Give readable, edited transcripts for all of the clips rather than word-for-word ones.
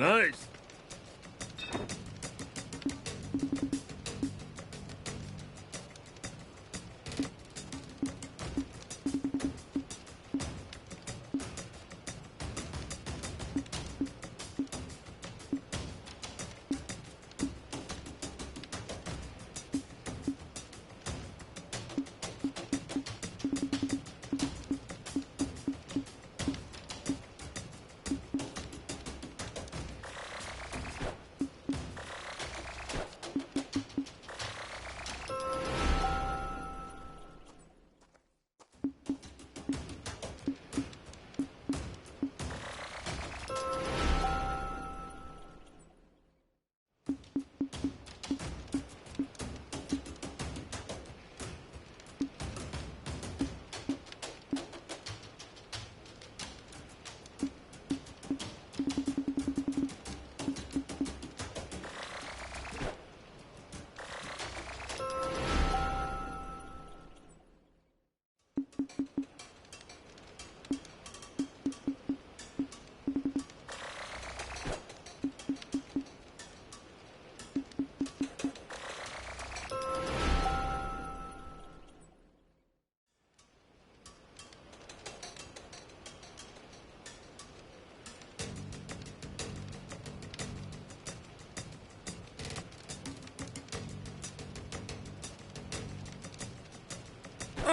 Nice.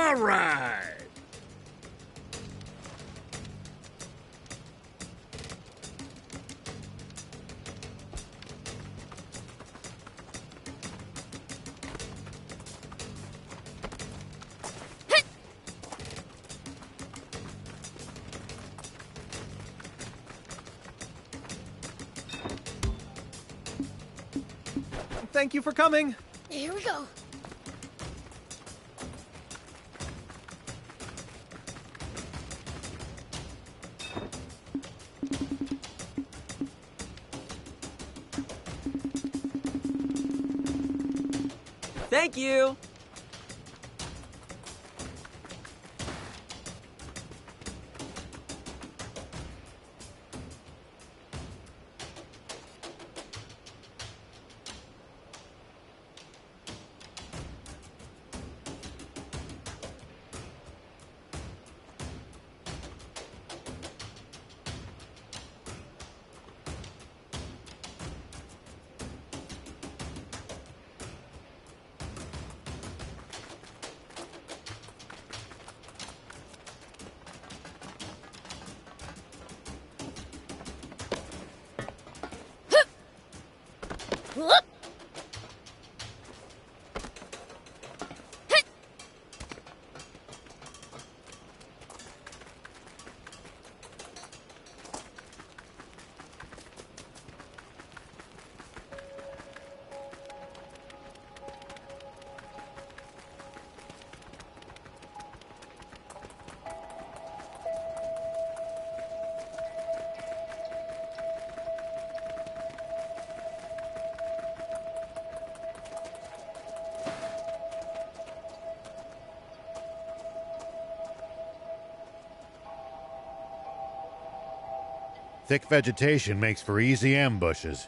All right. Thank you for coming. Here we go. Thank you! Whoop! Thick vegetation makes for easy ambushes.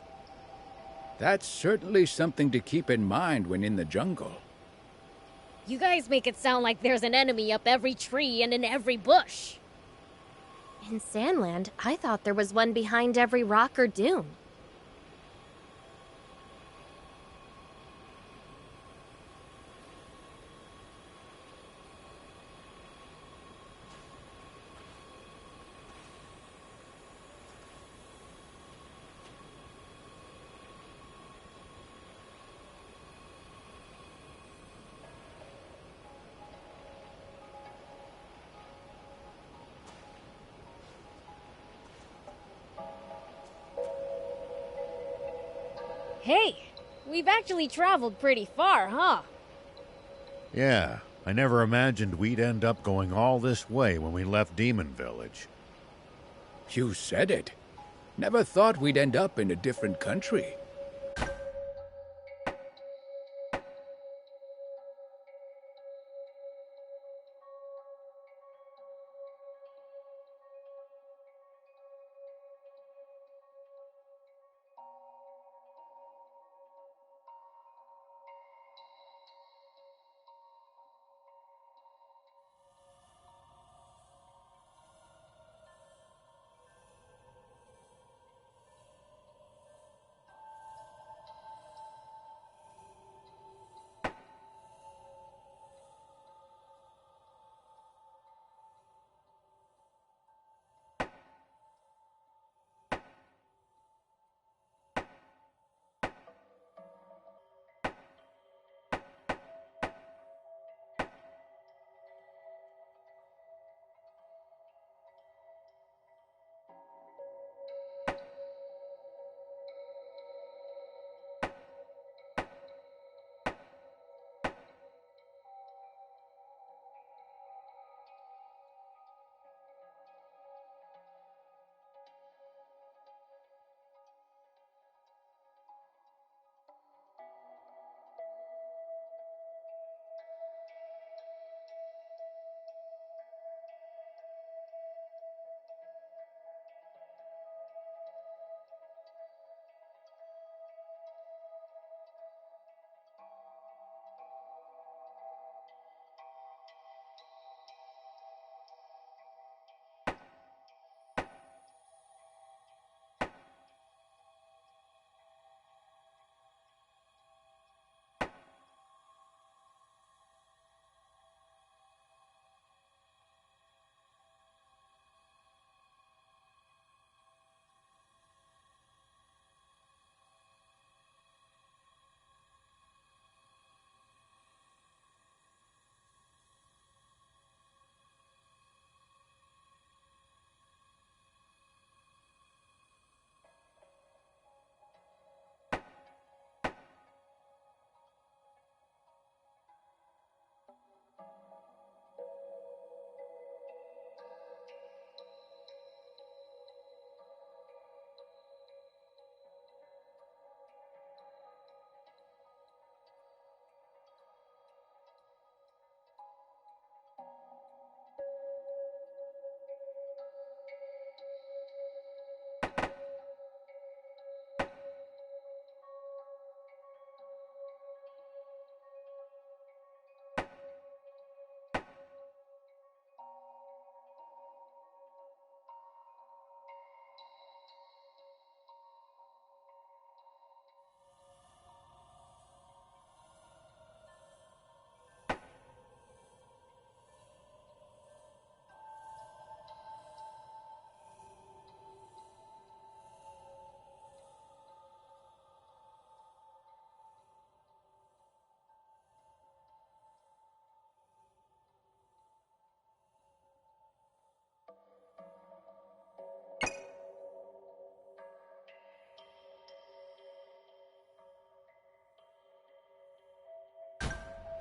That's certainly something to keep in mind when in the jungle. You guys make it sound like there's an enemy up every tree and in every bush. In Sandland, I thought there was one behind every rock or dune. Hey, we've actually traveled pretty far, huh? Yeah, I never imagined we'd end up going all this way when we left Demon Village. You said it. Never thought we'd end up in a different country.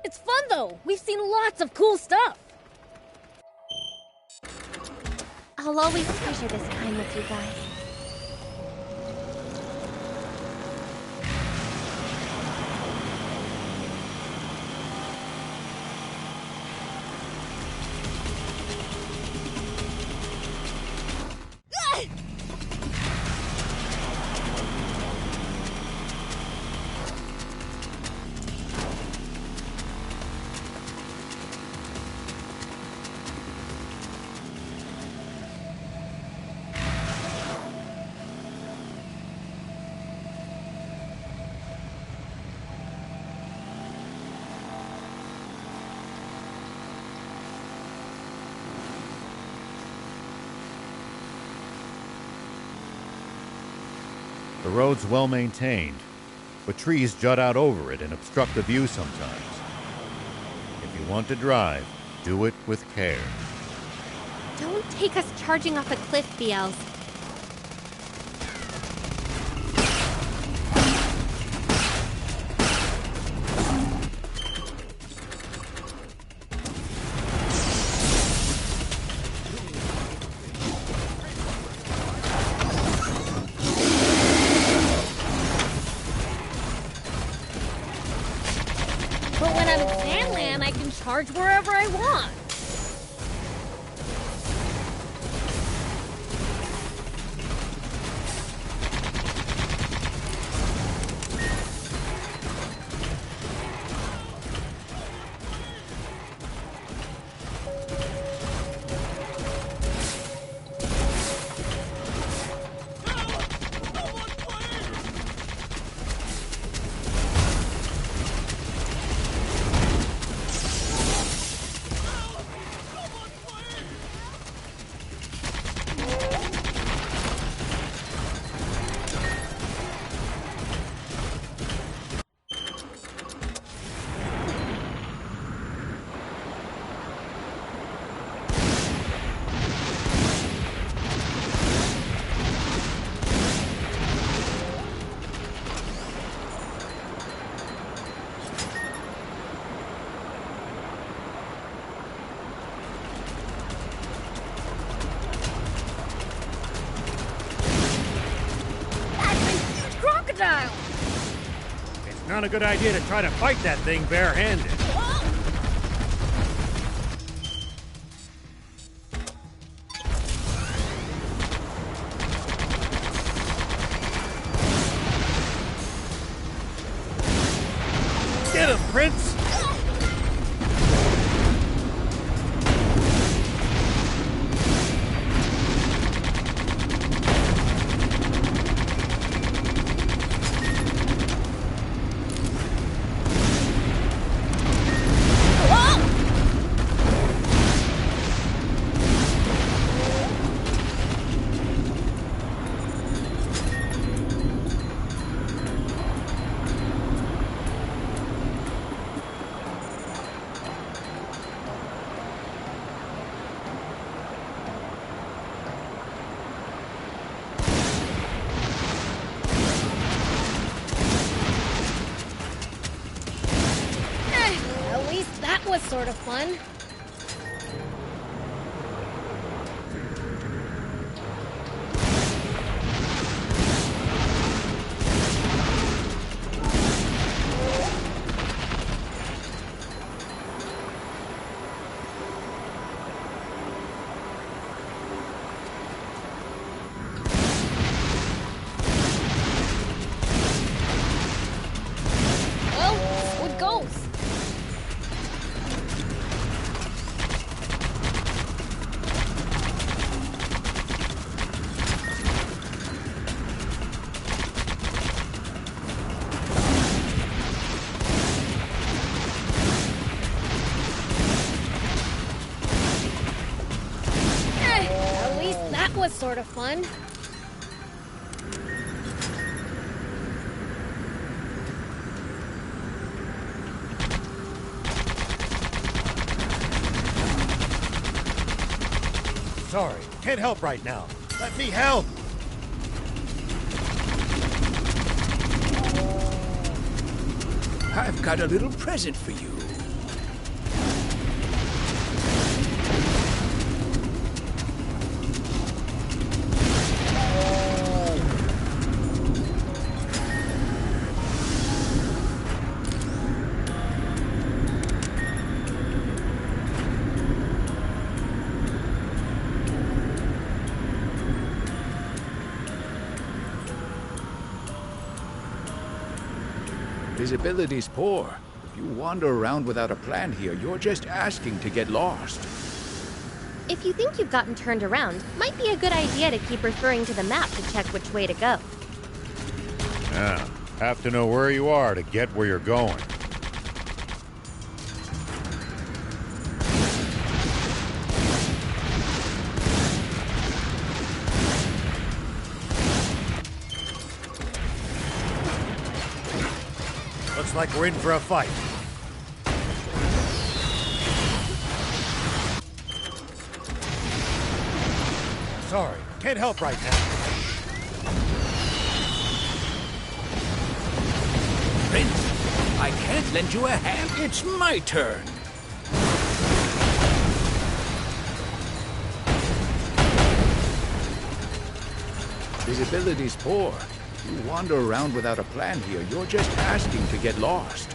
It's fun, though. We've seen lots of cool stuff. I'll always treasure this time with you guys. The road's well maintained, but trees jut out over it and obstruct the view sometimes. If you want to drive, do it with care. Don't take us charging off a cliff, Beelz. But when I'm in Sandland, I can charge wherever I want. Crocodile! It's not a good idea to try to fight that thing barehanded. Get him, Prince! At least that was sort of fun. Well, it goes. At least that was sort of fun. Sorry, can't help right now. Let me help! I've got a little present for you. Visibility's poor. If you wander around without a plan here, you're just asking to get lost. If you think you've gotten turned around, might be a good idea to keep referring to the map to check which way to go. Yeah, have to know where you are to get where you're going. Looks like we're in for a fight. Sorry, can't help right now. Prince, I can't lend you a hand. It's my turn. Visibility's poor. If you wander around without a plan here, you're just asking to get lost.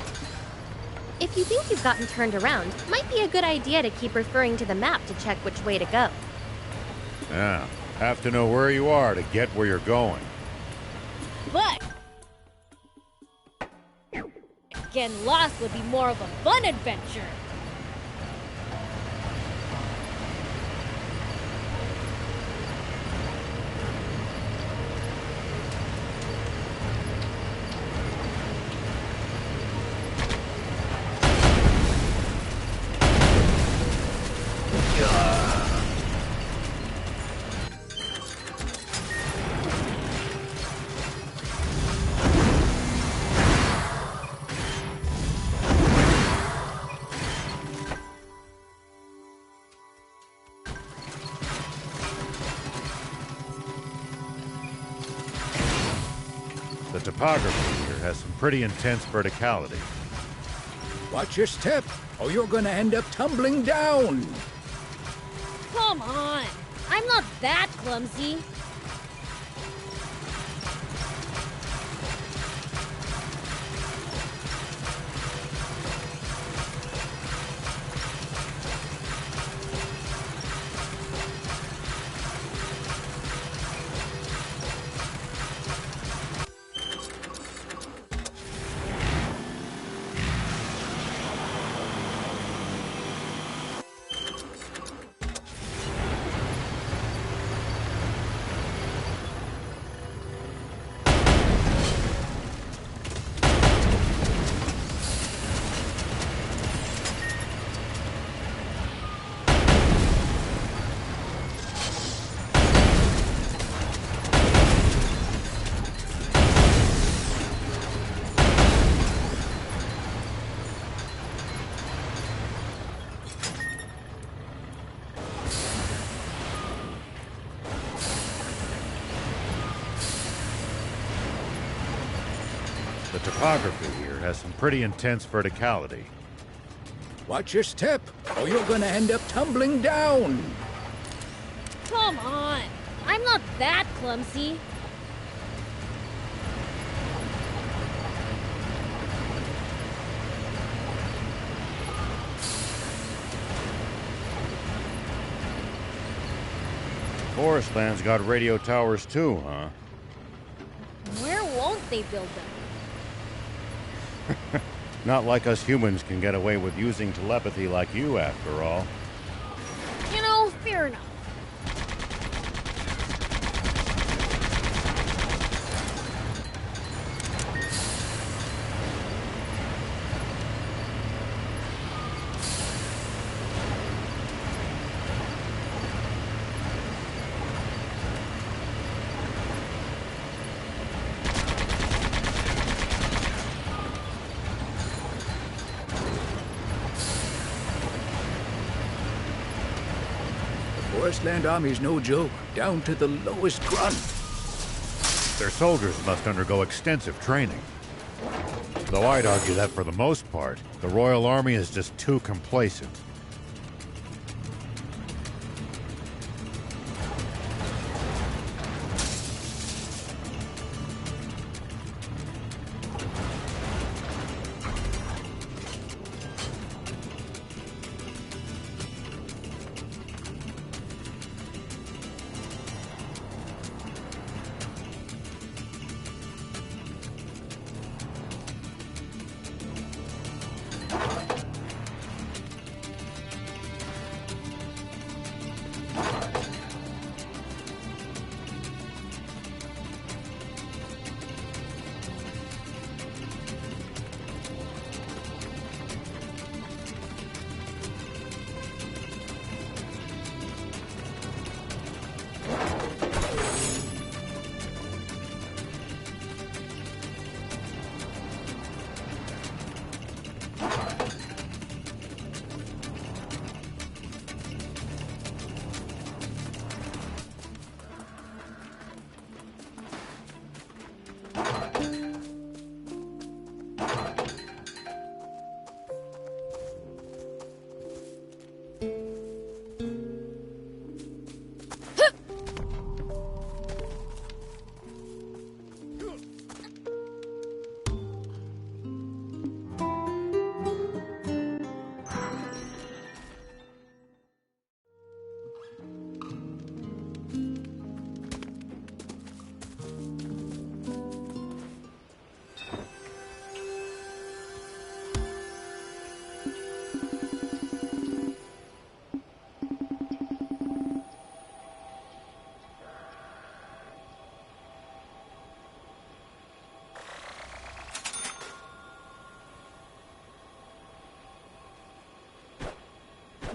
If you think you've gotten turned around, might be a good idea to keep referring to the map to check which way to go. Yeah, have to know where you are to get where you're going. But getting lost would be more of a fun adventure. The topography here has some pretty intense verticality. Watch your step, or you're gonna end up tumbling down. Come on, I'm not that clumsy. The topography here has some pretty intense verticality. Watch your step, or you're gonna end up tumbling down. Come on, I'm not that clumsy. Forestland's got radio towers too, huh? Where won't they build them? Not like us humans can get away with using telepathy like you, after all. You know, fair enough. Forestland Army's no joke, down to the lowest grunt. Their soldiers must undergo extensive training. Though I'd argue that for the most part, the Royal Army is just too complacent.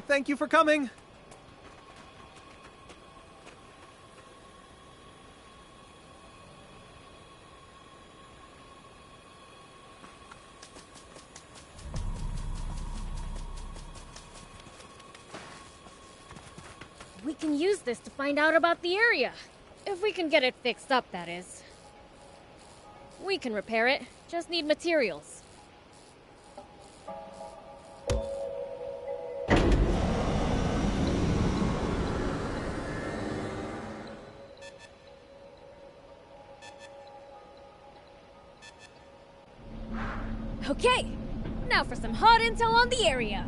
Thank you for coming. We can use this to find out about the area. If we can get it fixed up, that is. We can repair it, just need materials. Okay, now for some hot intel on the area.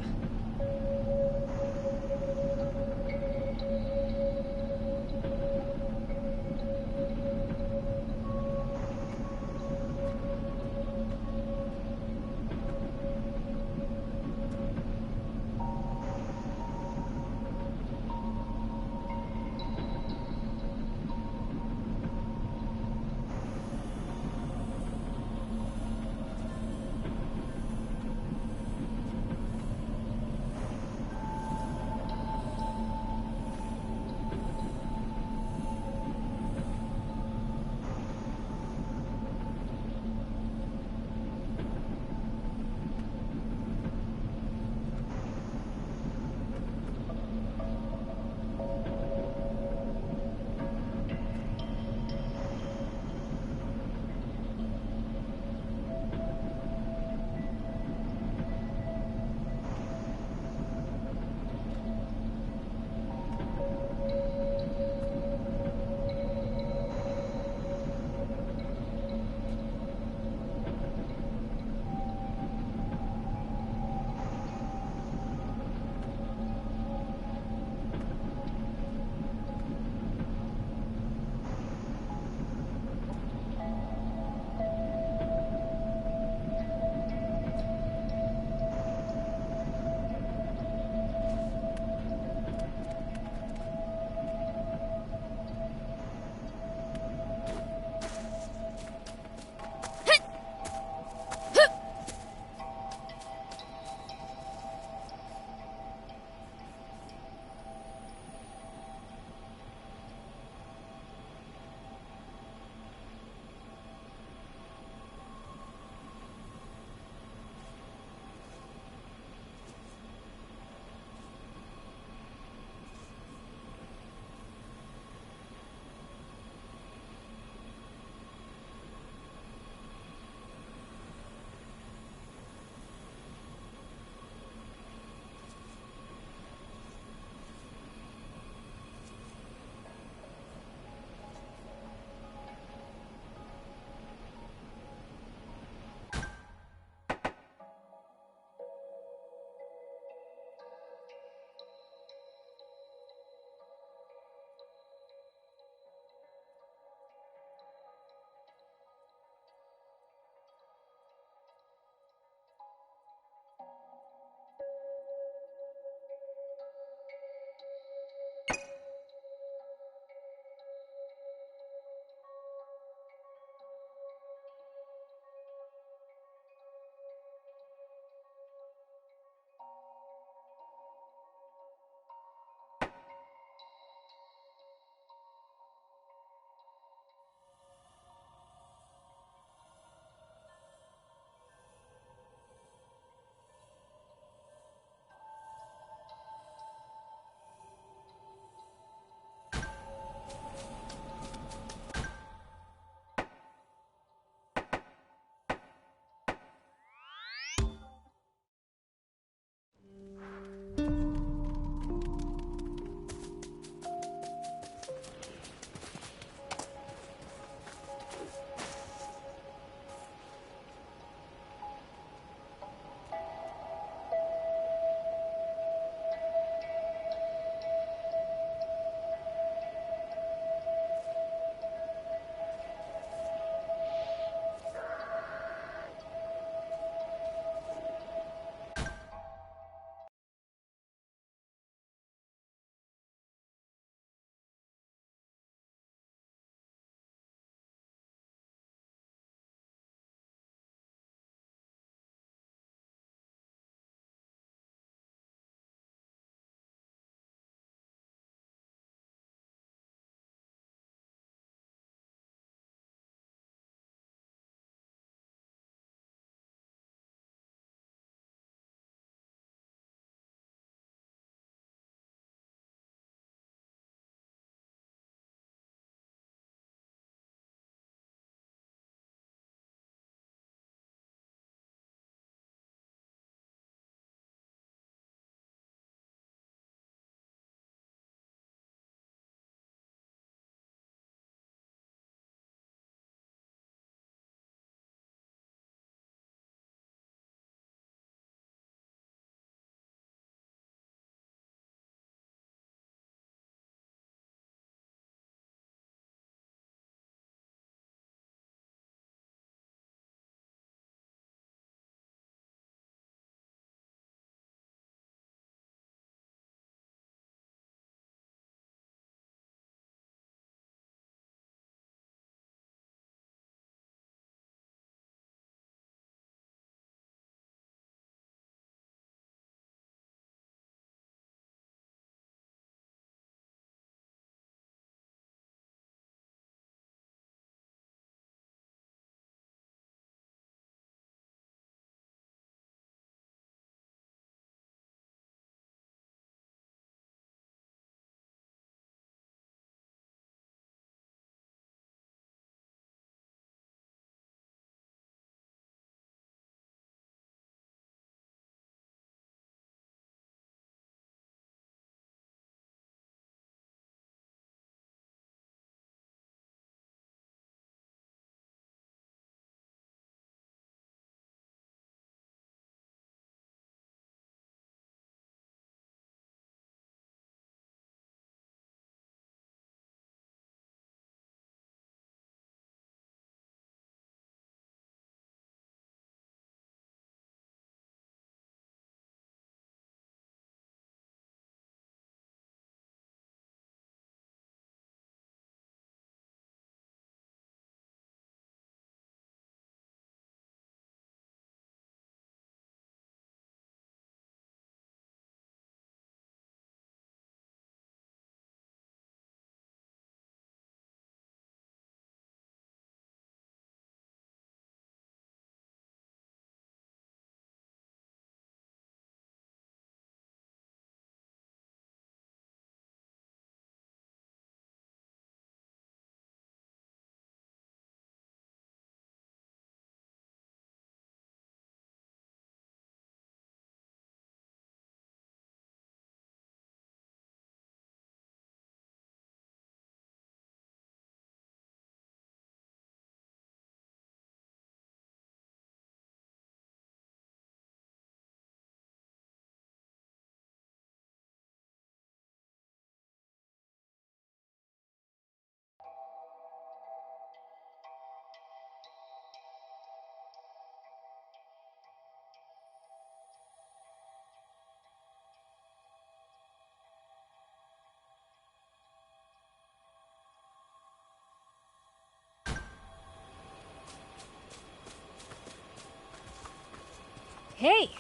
Hey,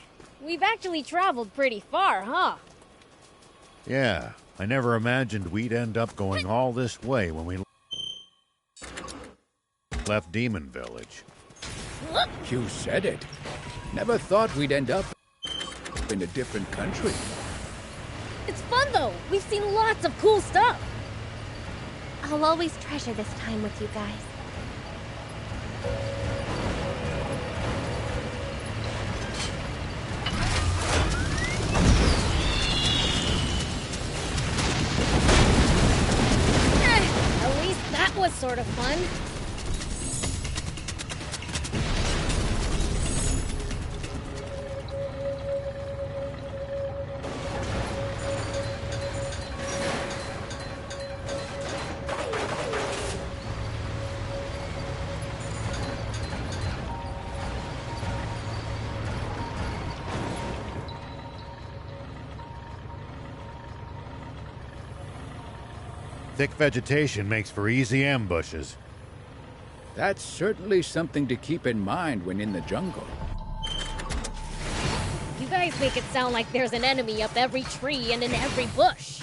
we've actually traveled pretty far, huh? Yeah, I never imagined we'd end up going all this way when we left Demon Village. You said it. Never thought we'd end up in a different country. It's fun though. We've seen lots of cool stuff. I'll always treasure this time with you guys. At least that was sort of fun. Thick vegetation makes for easy ambushes. That's certainly something to keep in mind when in the jungle. You guys make it sound like there's an enemy up every tree and in every bush.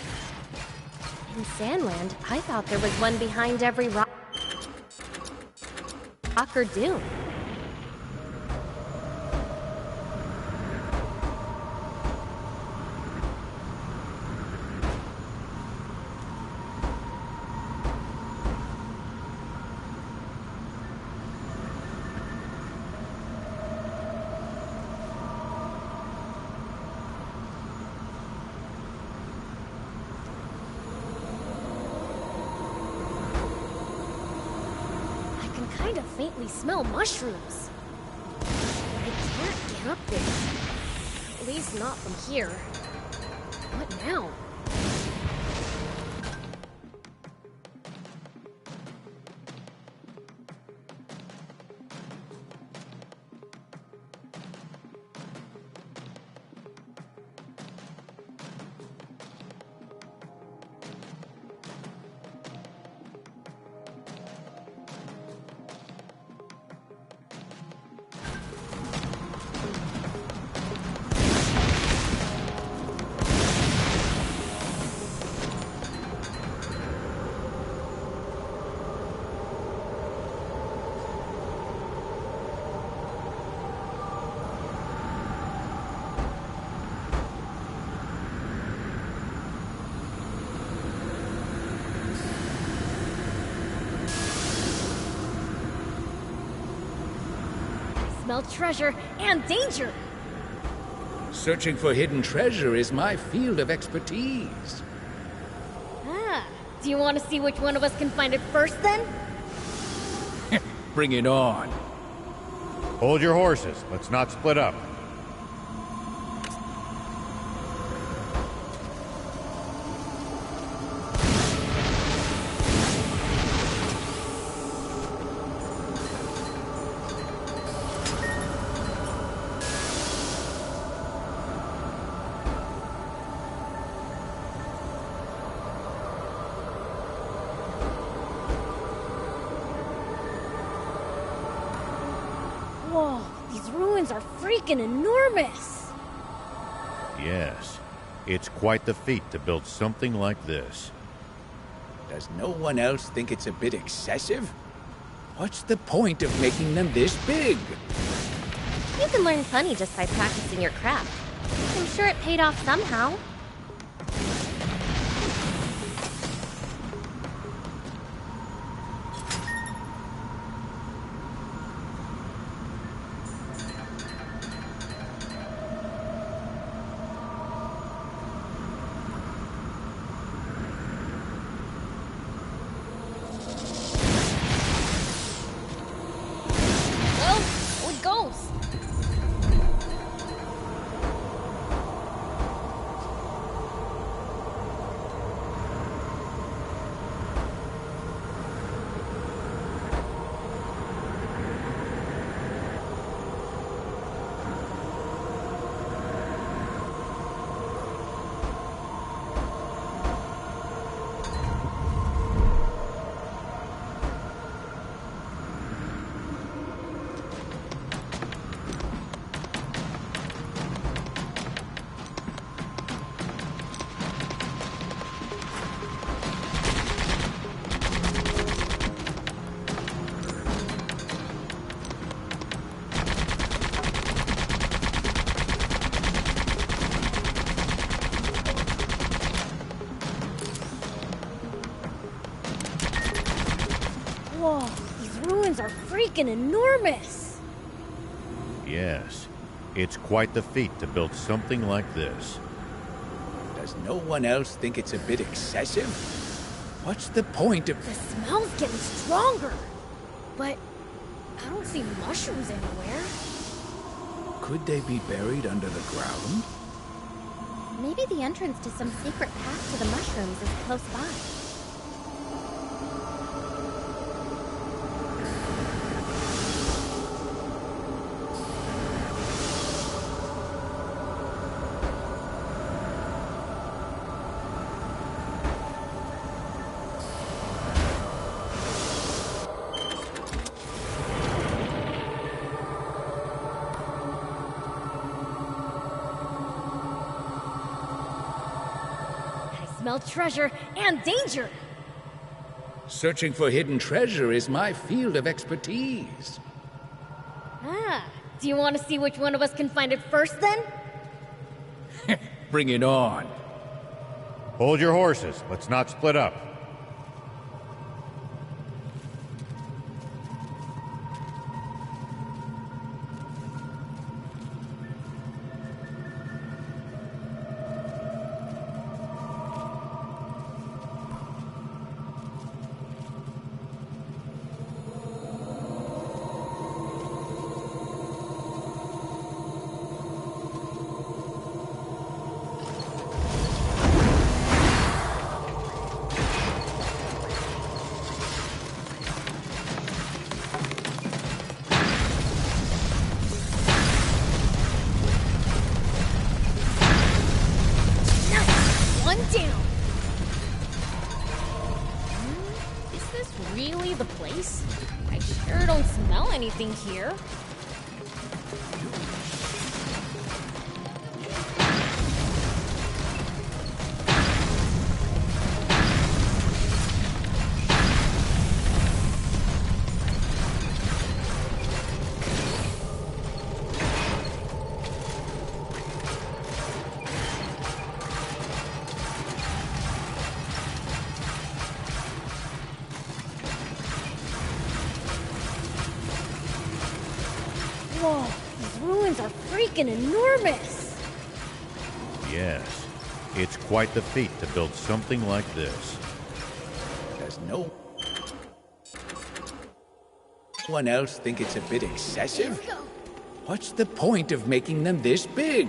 In Sandland, I thought there was one behind every rock or dune. Kind of faintly smell mushrooms. I can't get up there. At least not from here. What now? Smell treasure and danger. Searching for hidden treasure is my field of expertise. Ah, do you want to see which one of us can find it first then? Bring it on. Hold your horses. Let's not split up. Whoa, these ruins are freaking enormous! Yes, it's quite the feat to build something like this. Does no one else think it's a bit excessive? What's the point of making them this big? You can learn funny just by practicing your craft. I'm sure it paid off somehow. Well, so it goes. freaking enormous! Yes, it's quite the feat to build something like this. Does no one else think it's a bit excessive? What's the point of... The smell's getting stronger! But I don't see mushrooms anywhere. Could they be buried under the ground? Maybe the entrance to some secret path to the mushrooms is close by. Smell treasure and danger! Searching for hidden treasure is my field of expertise. Ah, do you want to see which one of us can find it first then? Bring it on. Hold your horses. Let's not split up. One down! Is this really the place? I sure don't smell anything here. Whoa, these ruins are freaking enormous! Yes, it's quite the feat to build something like this. Does no one else think it's a bit excessive? What's the point of making them this big?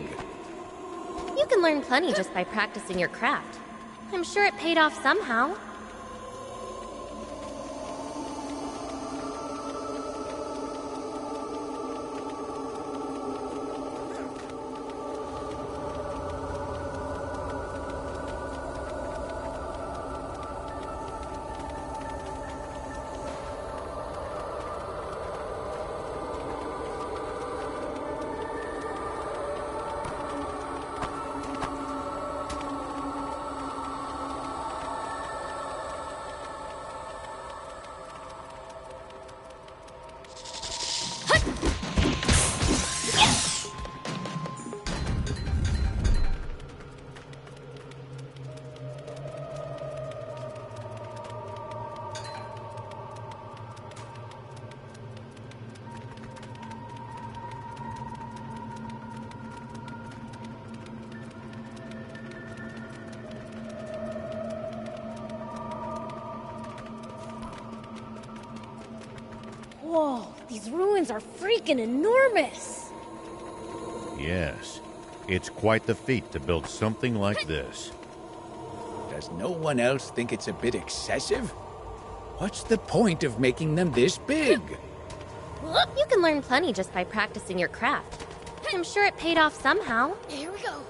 You can learn plenty just by practicing your craft. I'm sure it paid off somehow. Whoa, these ruins are freaking enormous! Yes, it's quite the feat to build something like this. Does no one else think it's a bit excessive? What's the point of making them this big? You can learn plenty just by practicing your craft. I'm sure it paid off somehow. Here we go.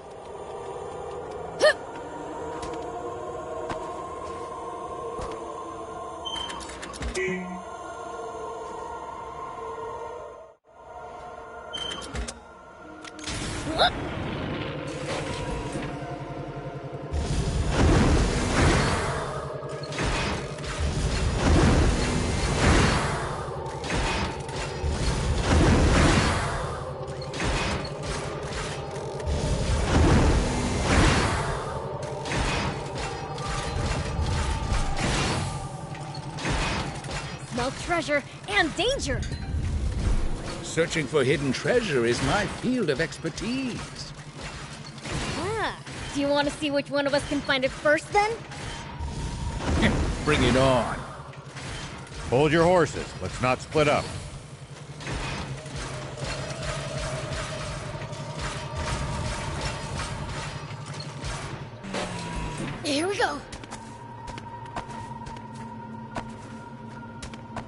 Smell treasure and danger! Searching for hidden treasure is my field of expertise. Ah, do you want to see which one of us can find it first then? Bring it on. Hold your horses. Let's not split up. Here we go.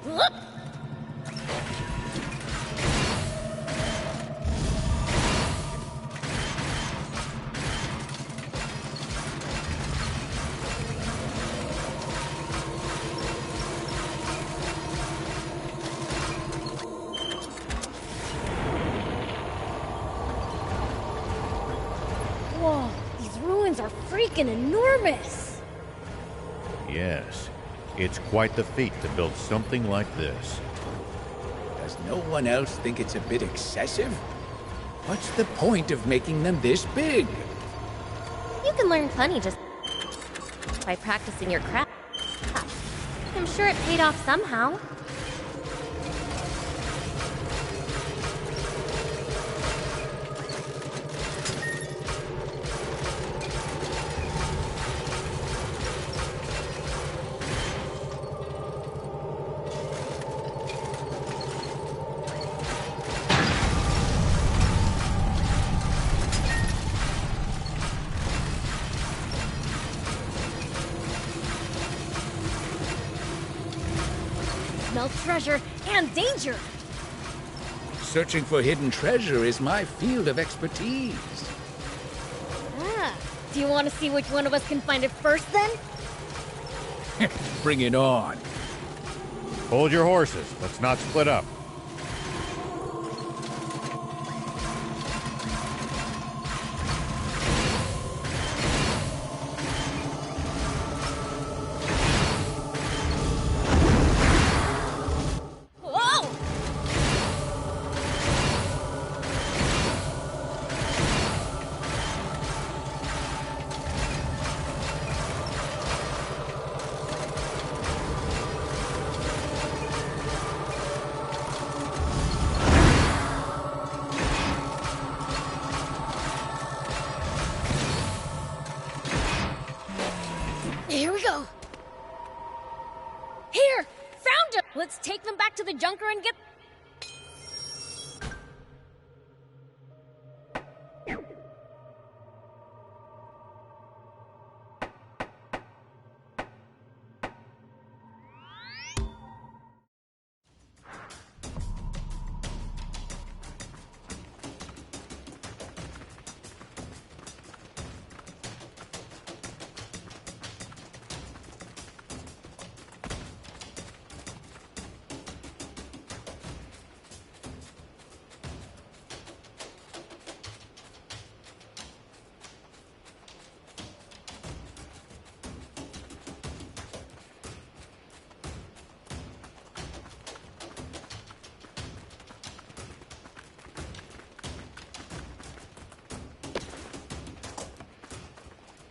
Whoop. Whoa, these ruins are freaking enormous. Yes, it's quite the feat to build something like this. Does no one else think it's a bit excessive? What's the point of making them this big? You can learn plenty just by practicing your craft. I'm sure it paid off somehow. Smell treasure and danger. Searching for hidden treasure is my field of expertise. Ah, do you want to see which one of us can find it first then? Bring it on. Hold your horses. Let's not split up. Whoa! Here we go. Here! Found him! Let's take them back to the junker and get...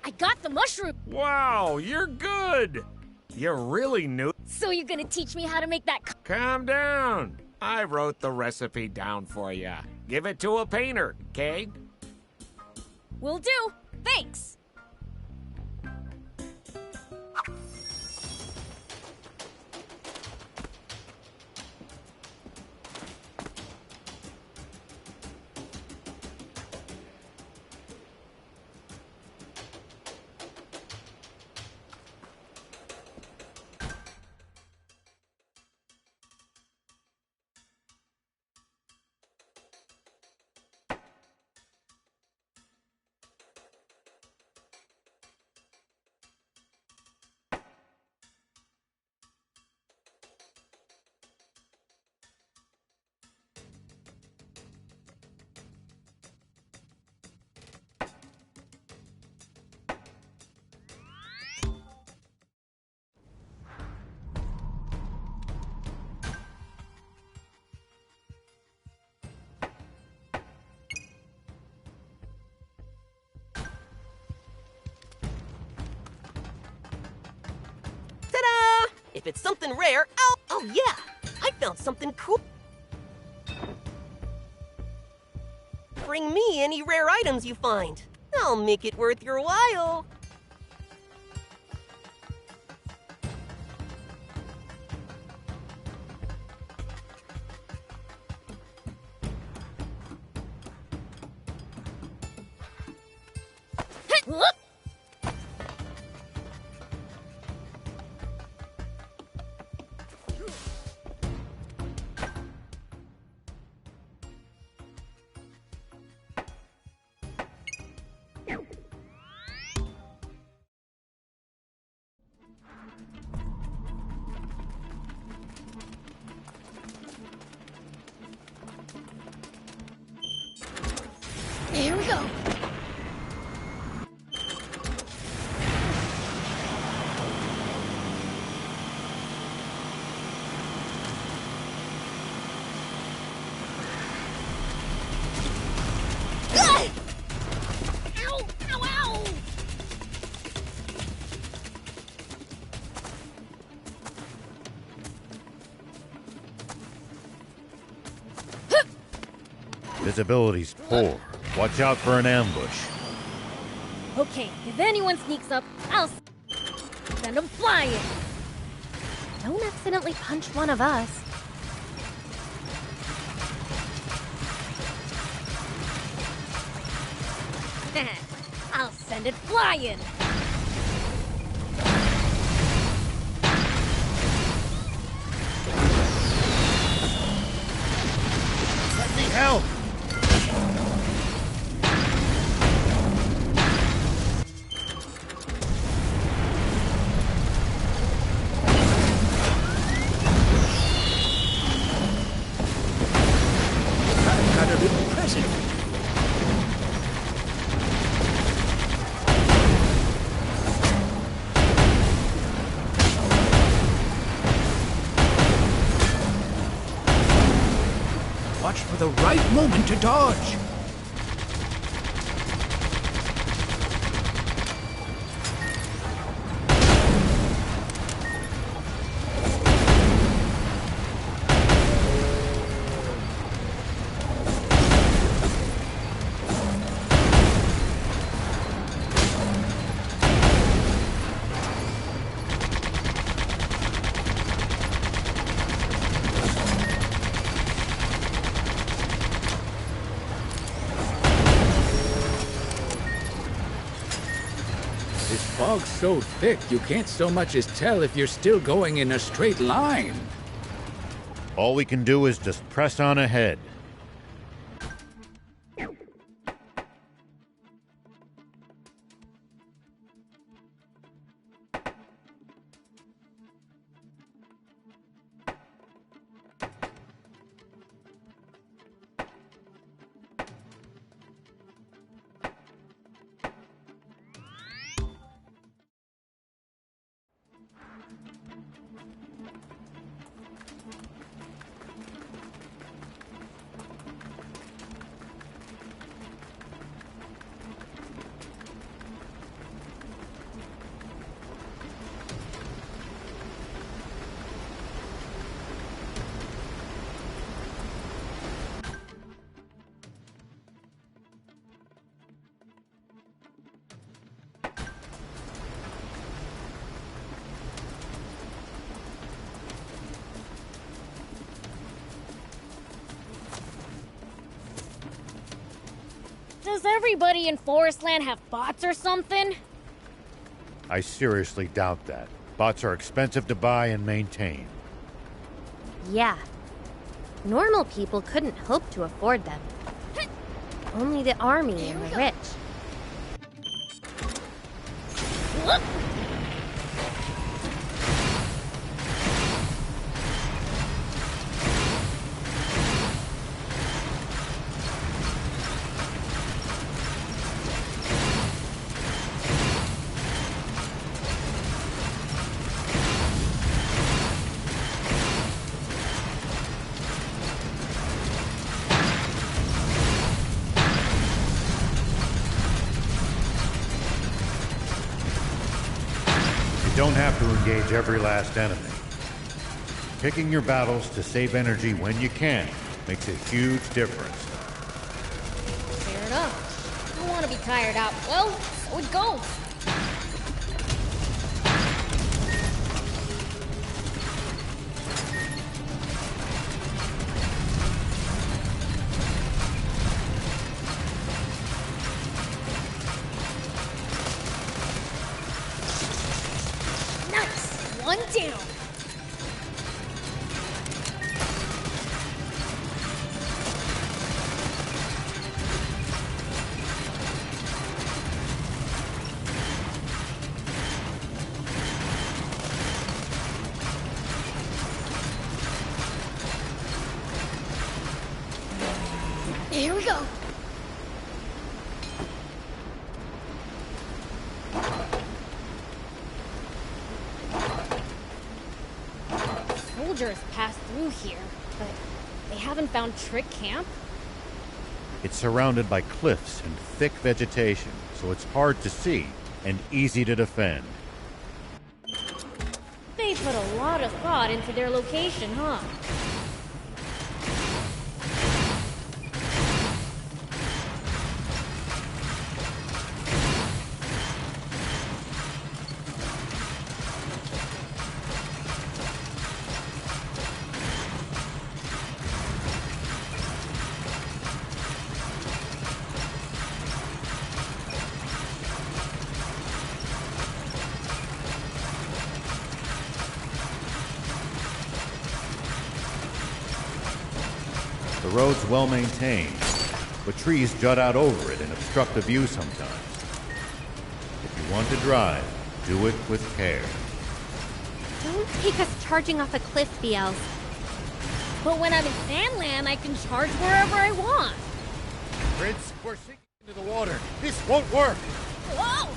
I got the mushroom! Wow, you're good! You really knew. So you're gonna teach me how to make that... Calm down. I wrote the recipe down for you. Give it to a painter, okay? Will do. Thanks. If it's something rare, oh yeah, I found something cool. bring me any rare items you find. I'll make it worth your while. Whoop! Here we go. Ah! Ow! Ow! Ow! Visibility's poor. Watch out for an ambush. Okay, if anyone sneaks up, I'll send them flying. Don't accidentally punch one of us. I'll send it flying. Let me help! I've got a little present. Watch for the right moment to dodge. This fog's so thick you can't so much as tell if you're still going in a straight line. All we can do is just press on ahead. Does everybody in Forestland have bots or something? I seriously doubt that. Bots are expensive to buy and maintain. Yeah. Normal people couldn't hope to afford them. Only the army and the rich. Whoop! You don't have to engage every last enemy. Picking your battles to save energy when you can makes a huge difference. want to be tired out. Well, so it goes. Nice! One down. Here we go. Soldiers passed through here, but they haven't found Trick Camp? It's surrounded by cliffs and thick vegetation, so it's hard to see and easy to defend. They put a lot of thought into their location, huh? The road's well maintained, but trees jut out over it and obstruct the view sometimes. If you want to drive, do it with care. Don't take us charging off a cliff, Beelz. But when I'm in Sandland, I can charge wherever I want. Prince, we're sinking into the water. This won't work. Whoa!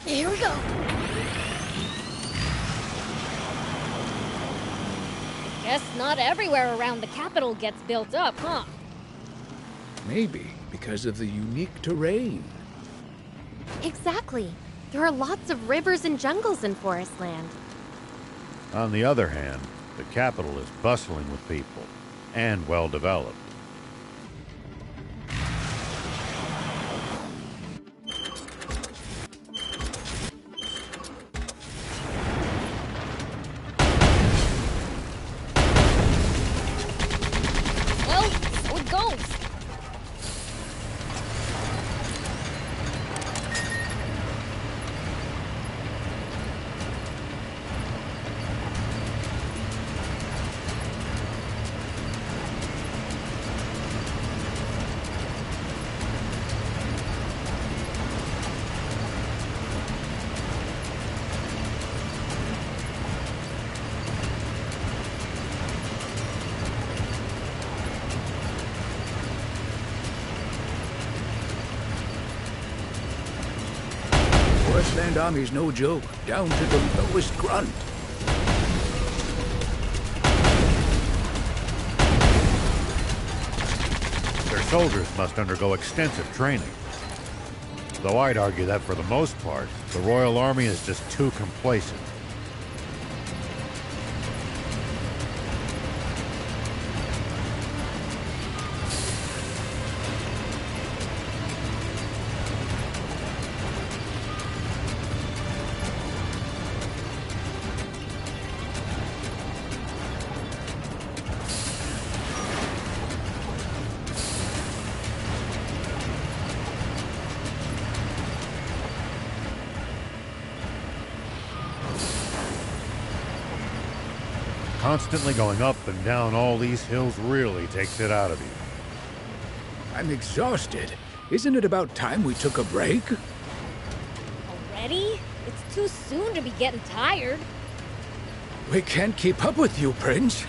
Here we go. Guess not everywhere around the capital gets built up, huh? Maybe because of the unique terrain. Exactly. There are lots of rivers and jungles in Forestland. On the other hand, the capital is bustling with people and well developed. Well, so it goes. Forestland Army's no joke, down to the lowest grunt. Their soldiers must undergo extensive training. Though I'd argue that for the most part, the Royal Army is just too complacent. Constantly going up and down all these hills really takes it out of you. I'm exhausted. Isn't it about time we took a break? Already? It's too soon to be getting tired. We can't keep up with you, Prince.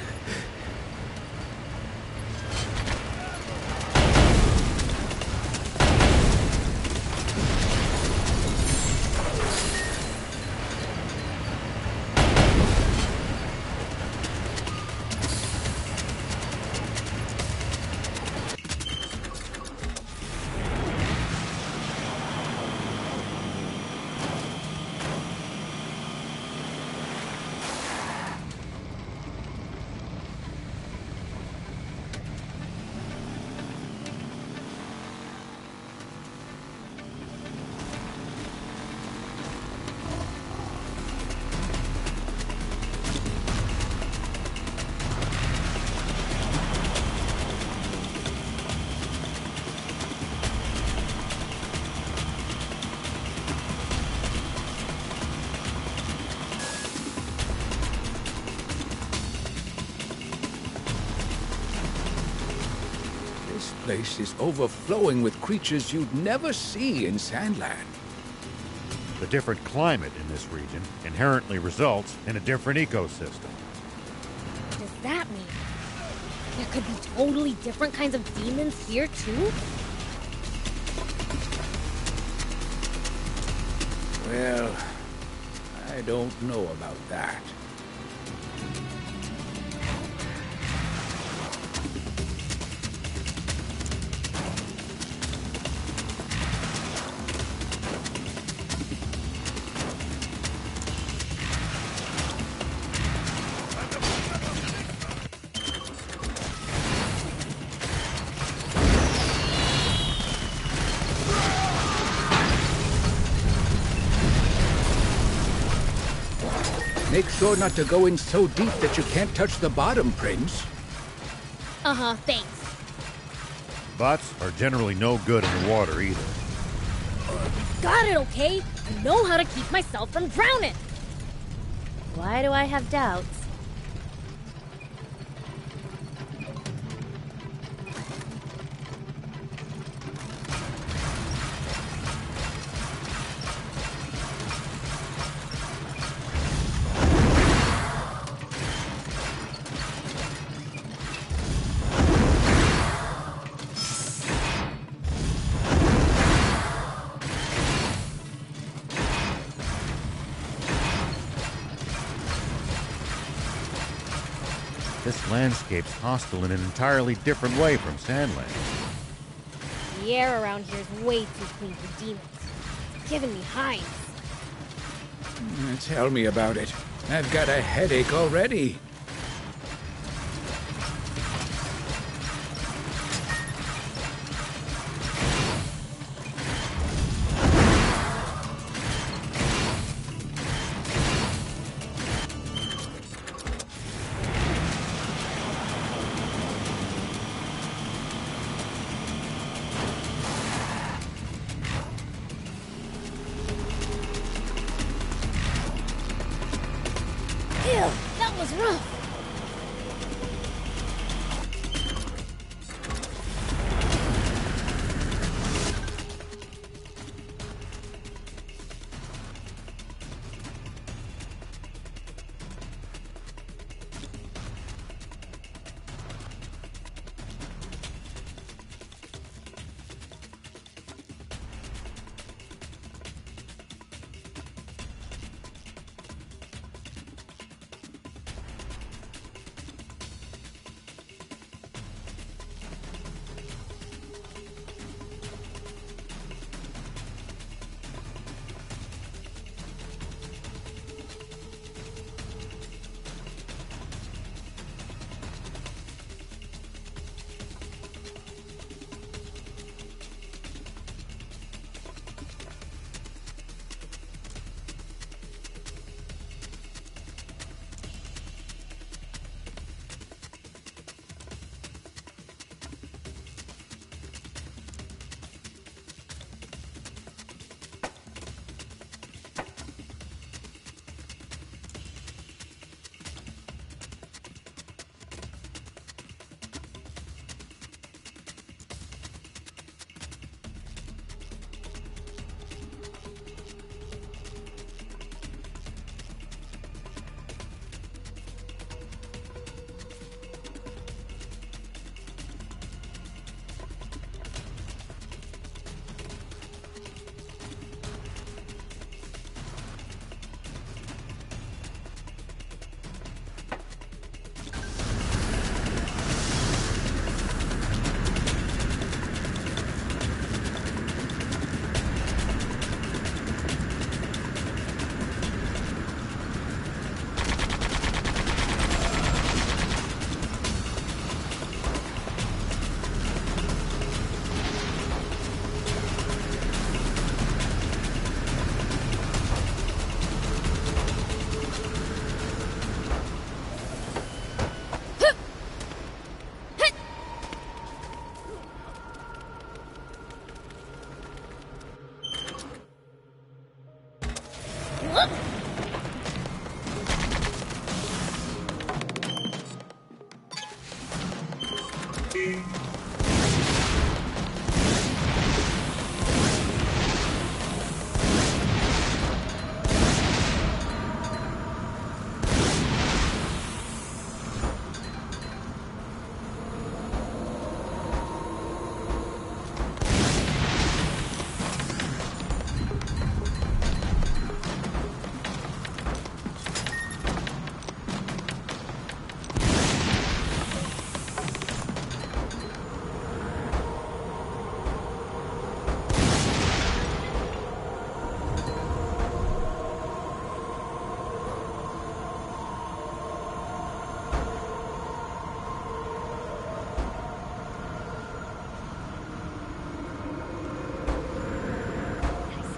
This place is overflowing with creatures you'd never see in Sandland. The different climate in this region inherently results in a different ecosystem. What does that mean? There could be totally different kinds of demons here, too? Well, I don't know about that. Make sure not to go in so deep that you can't touch the bottom, Prince. Uh-huh, thanks. Bots are generally no good in the water either. Got it, okay? I know how to keep myself from drowning. Why do I have doubts? This landscape's hostile in an entirely different way from Sandland. The air around here is way too clean for demons. It's giving me hives. Tell me about it. I've got a headache already. Ew, that was rough.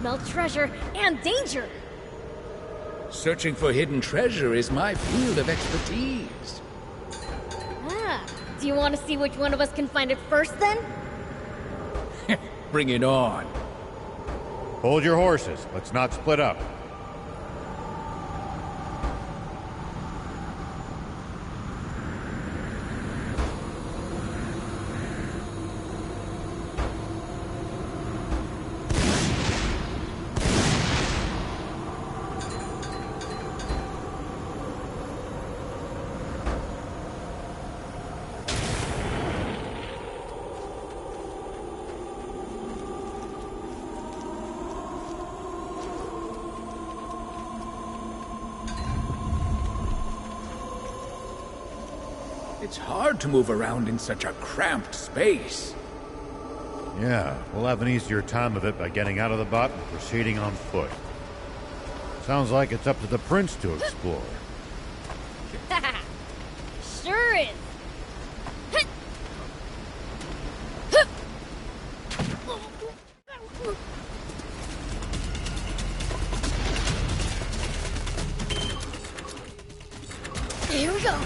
Smell treasure and danger. Searching for hidden treasure is my field of expertise. Ah, do you want to see which one of us can find it first then? Bring it on. Hold your horses. Let's not split up. It's hard to move around in such a cramped space. Yeah, we'll have an easier time of it by getting out of the bot and proceeding on foot. Sounds like it's up to the prince to explore. Sure is. Here we go.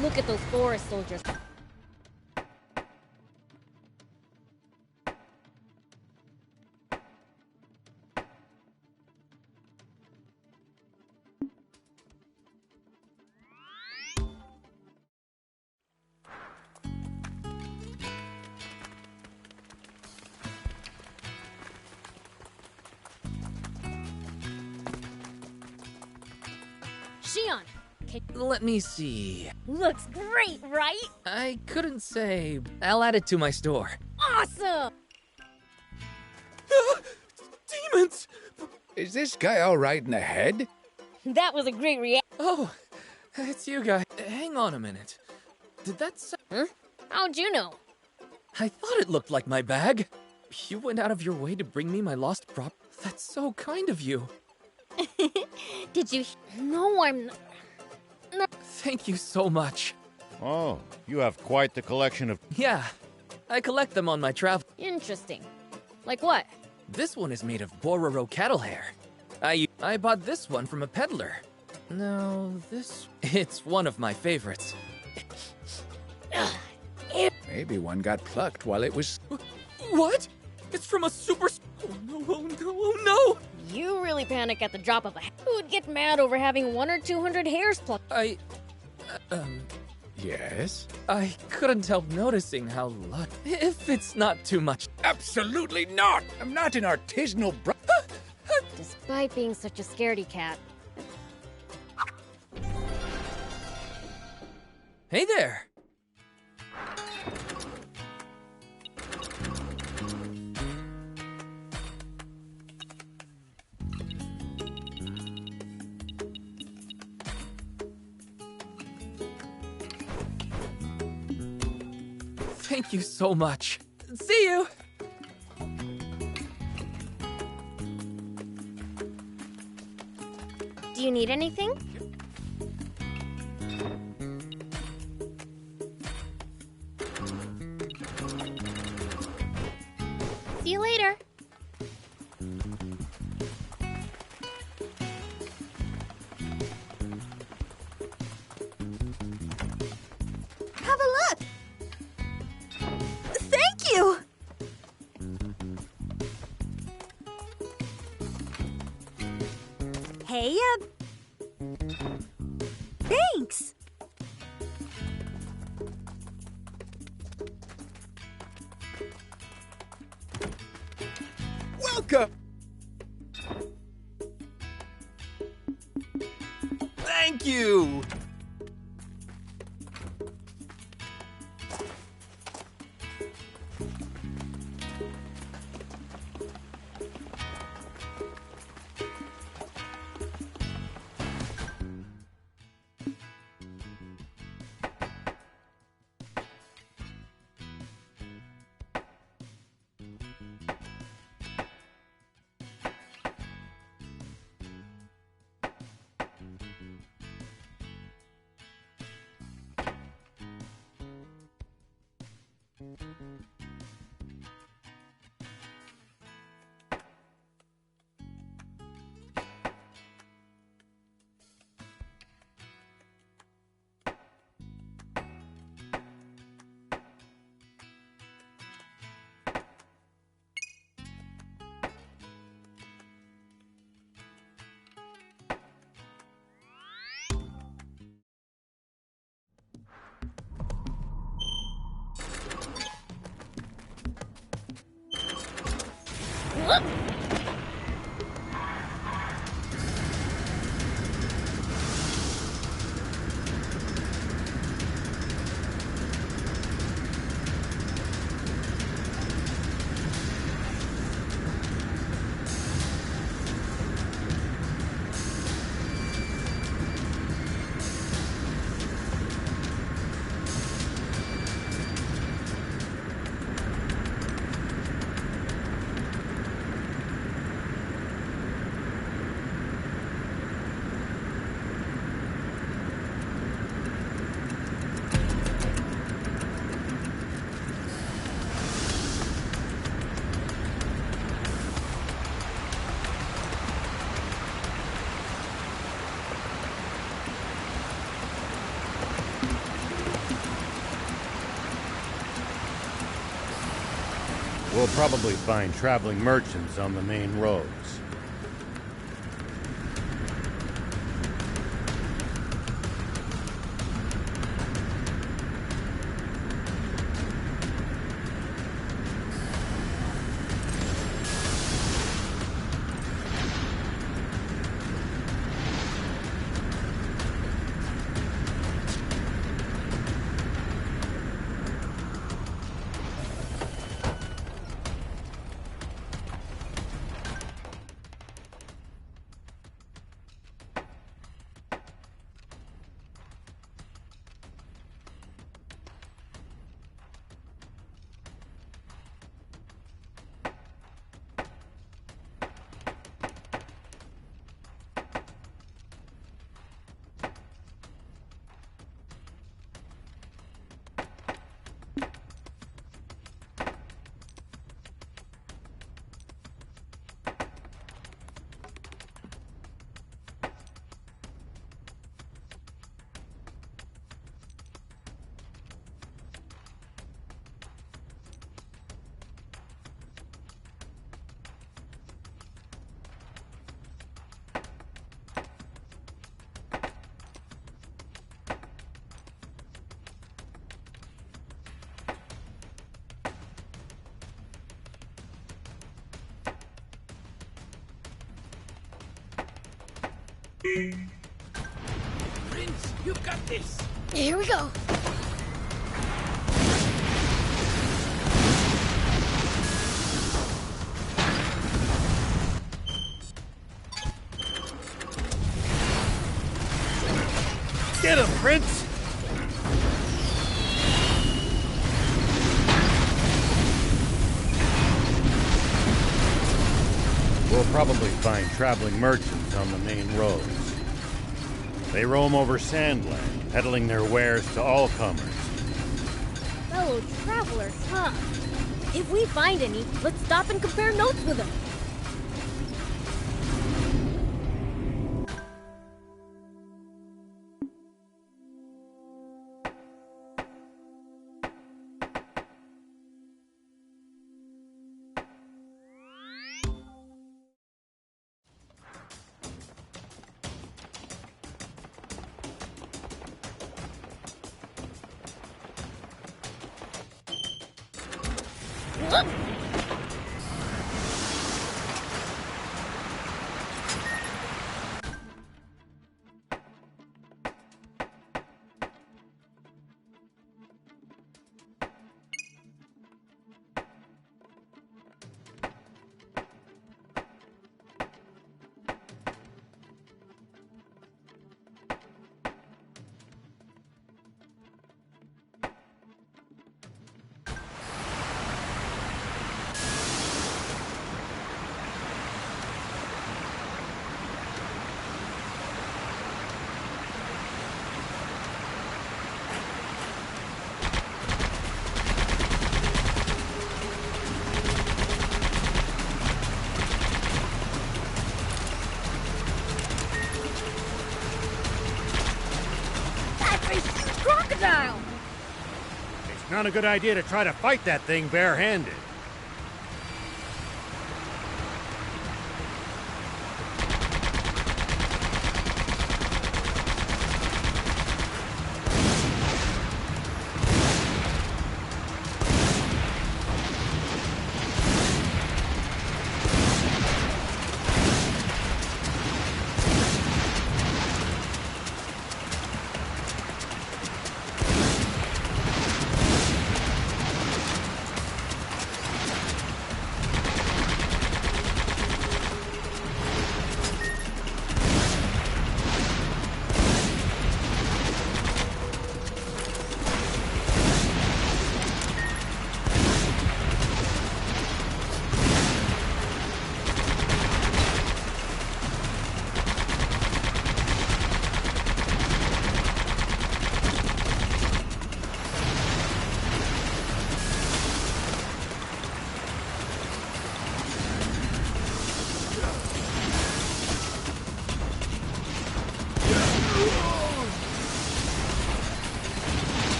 Look at those forest soldiers. Shion, Let me see. looks great, right? I couldn't say. I'll add it to my store. Awesome! Demons! Is this guy all right in the head? That was a great reaction. Oh, it's you guys. Hang on a minute. Did that Huh? How'd you know? I thought it looked like my bag. You went out of your way to bring me my lost prop. That's so kind of you. Did you? No, I'm not. Thank you so much. Oh, you have quite the collection of... Yeah, I collect them on my travel. Interesting. Like what? This one is made of Bororo cattle hair. I bought this one from a peddler. No, it's one of my favorites. Maybe one got plucked while it was... What? It's from a super... Oh no, oh no, oh no! You really panic at the drop of a hat. Who would get mad over having 100 or 200 hairs plucked? Yes? I couldn't help noticing how lucky... If it's not too much... Absolutely not! I'm not an artisanal Despite being such a scaredy cat. Hey there! Thank you so much. See you! Do you need anything? See you later. Hey, thanks! Welcome! Thank you! We'll probably find traveling merchants on the main roads. Prince, you got this! Here we go. Get him, Prince! We'll probably find traveling merchants on the main roads. They roam over Sandland, peddling their wares to all comers. Fellow travelers, huh? If we find any, let's stop and compare notes with them. Crocodile! It's not a good idea to try to fight that thing barehanded.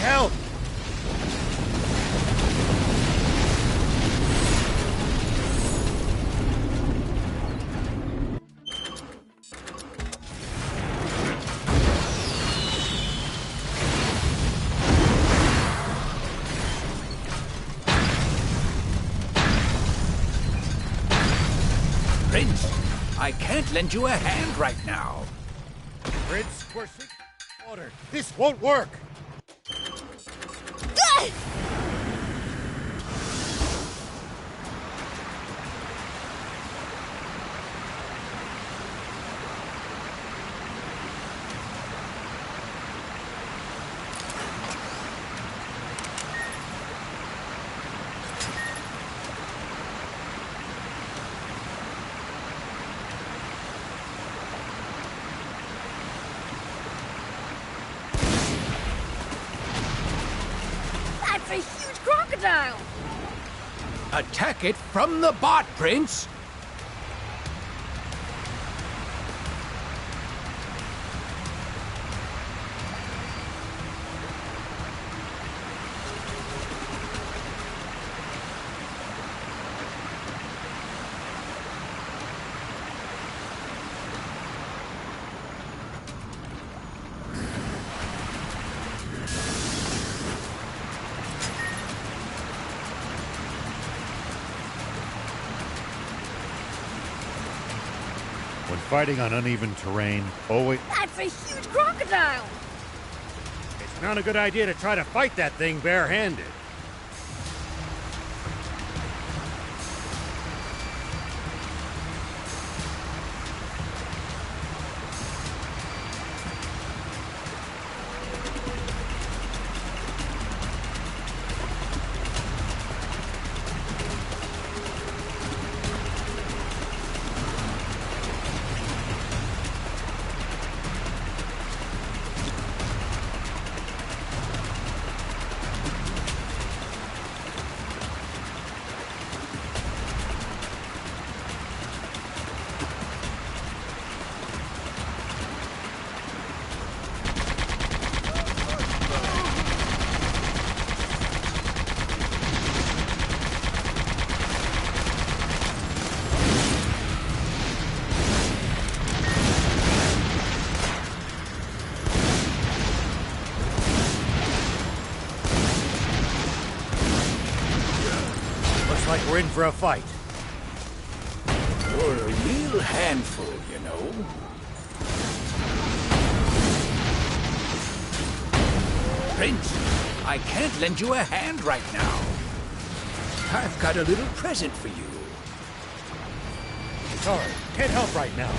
Help! Prince, I can't lend you a hand right now. Prince, we're seeking water. This won't work! That's a huge crocodile! Attack it from the bot, Prince! When fighting on uneven terrain, always... That's a huge crocodile! It's not a good idea to try to fight that thing barehanded. like we're in for a fight. You're a real handful, you know. Prince, I can't lend you a hand right now. I've got a little present for you. Sorry, can't help right now.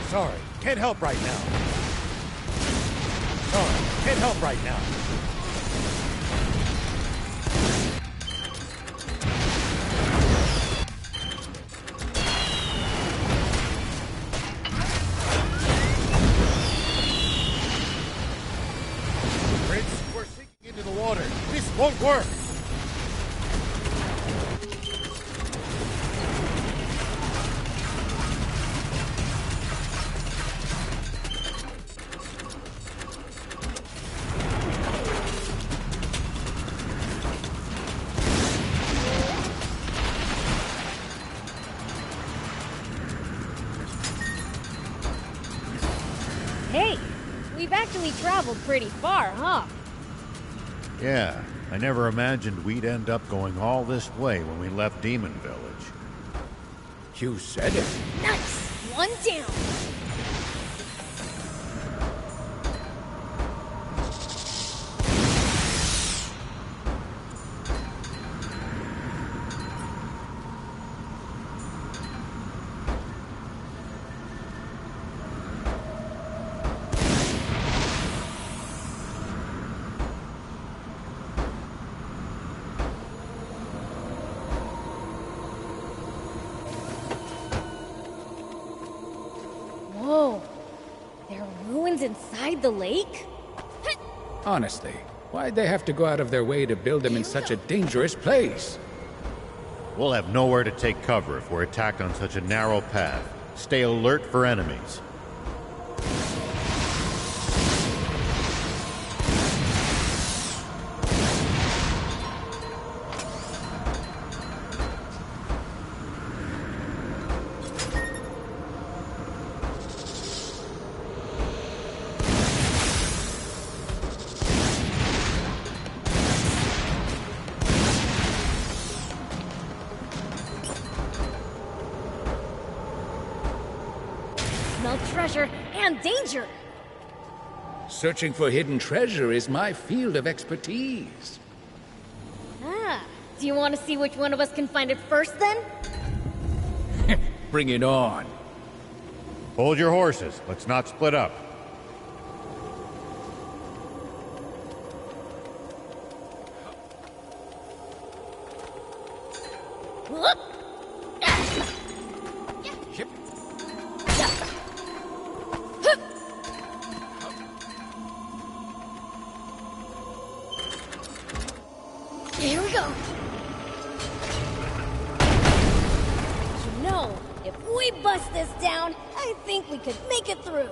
Sorry, can't help right now. Sorry, can't help right now. Prince, we're sinking into the water. This won't work. Hey, we've actually traveled pretty far, huh? Yeah, I never imagined we'd end up going all this way when we left Demon Village. You said it. Nice! One down! Whoa! There are ruins inside the lake? Honestly, why'd they have to go out of their way to build them in such a dangerous place? We'll have nowhere to take cover if we're attacked on such a narrow path. Stay alert for enemies. Smell treasure and danger! Searching for hidden treasure is my field of expertise. Ah, do you want to see which one of us can find it first then? Bring it on. Hold your horses. Let's not split up. Whoop! Here we go! You know, if we bust this down, I think we could make it through.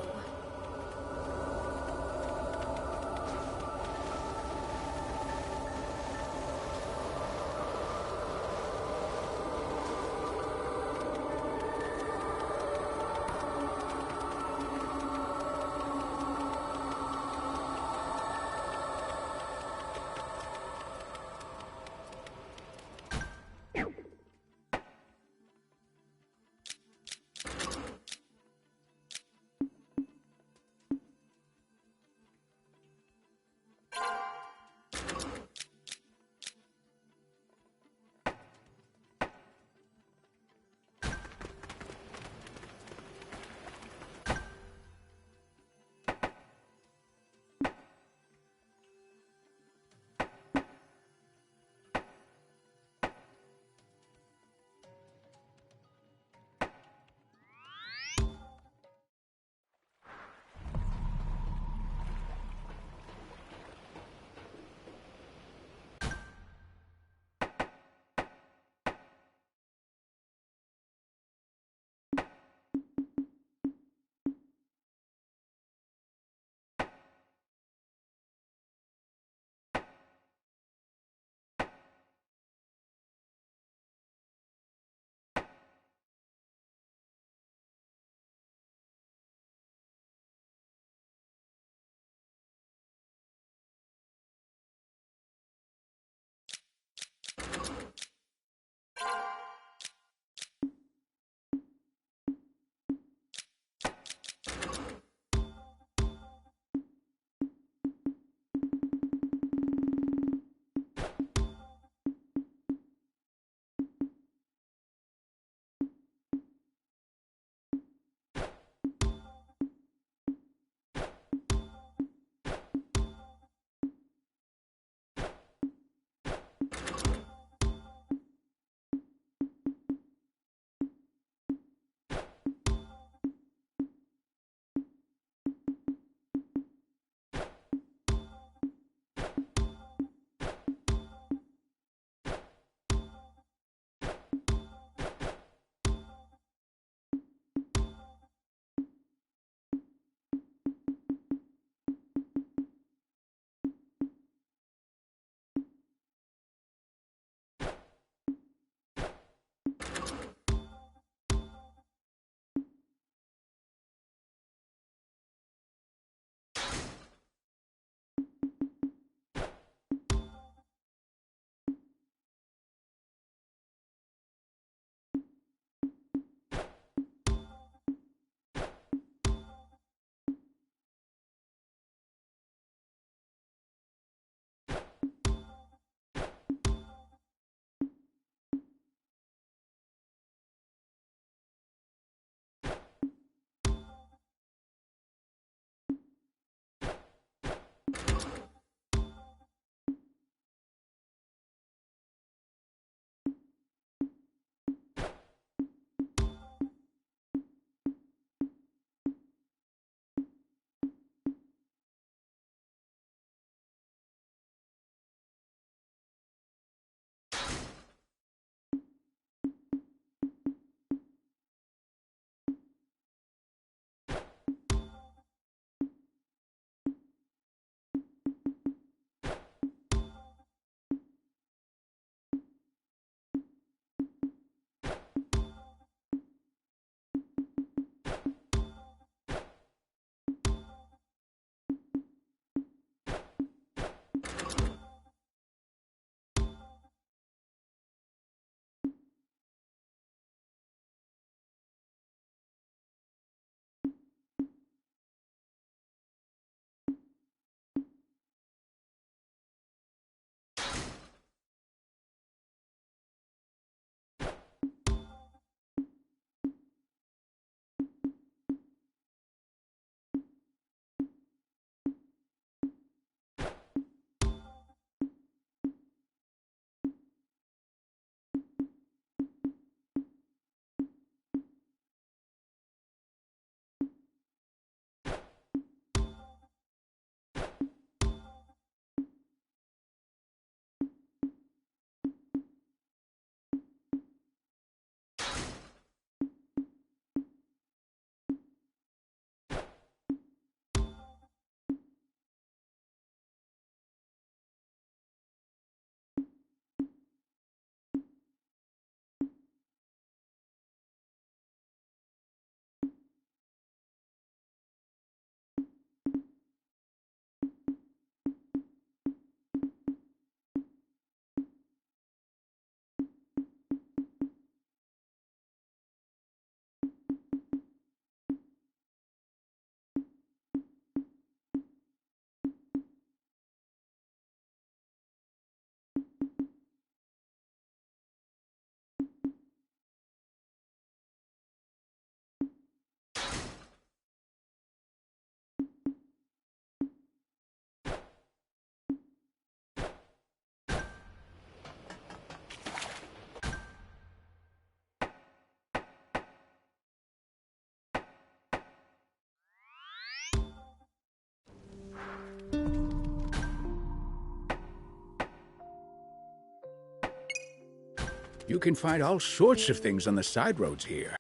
You can find all sorts of things on the side roads here.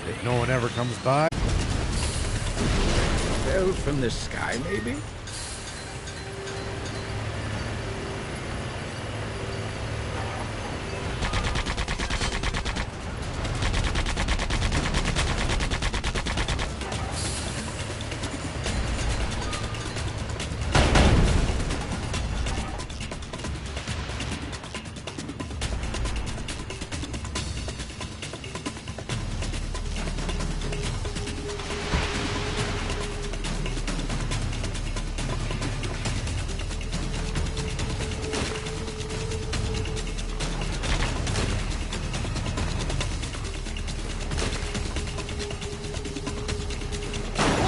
If no one ever comes by, Fell from the sky, maybe?